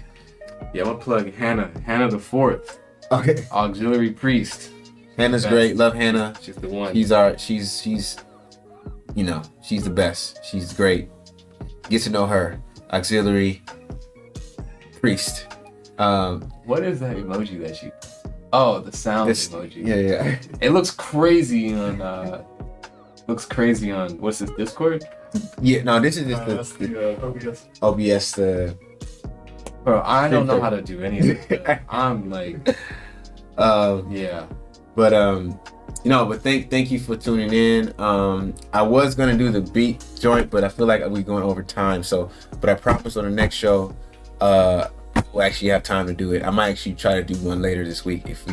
Yeah, I want to plug Hannah the Fourth. Okay. Auxiliary priest. Hannah's great. Love Hannah. She's the one. She's the best. She's great. Get to know her. Auxiliary priest. What is that emoji that she? Oh, the sound emoji. Yeah. It looks crazy on. What's this, Discord? Yeah, no, this is just the OBS. OBS. Bro, I don't know how to do any of this. I'm like, yeah. But but thank you for tuning in. I was gonna do the beat joint, but I feel like we're going over time. So, but I promise on the next show, we'll actually have time to do it. I might actually try to do one later this week if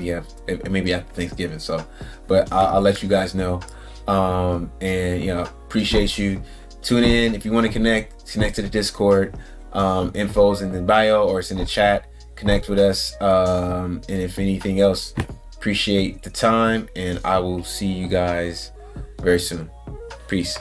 maybe after Thanksgiving. So, but I'll let you guys know. And appreciate you. Tune in if you want to connect to the Discord. Info's in the bio or it's in the chat. Connect with us. And if anything else, appreciate the time, and I will see you guys very soon. Peace.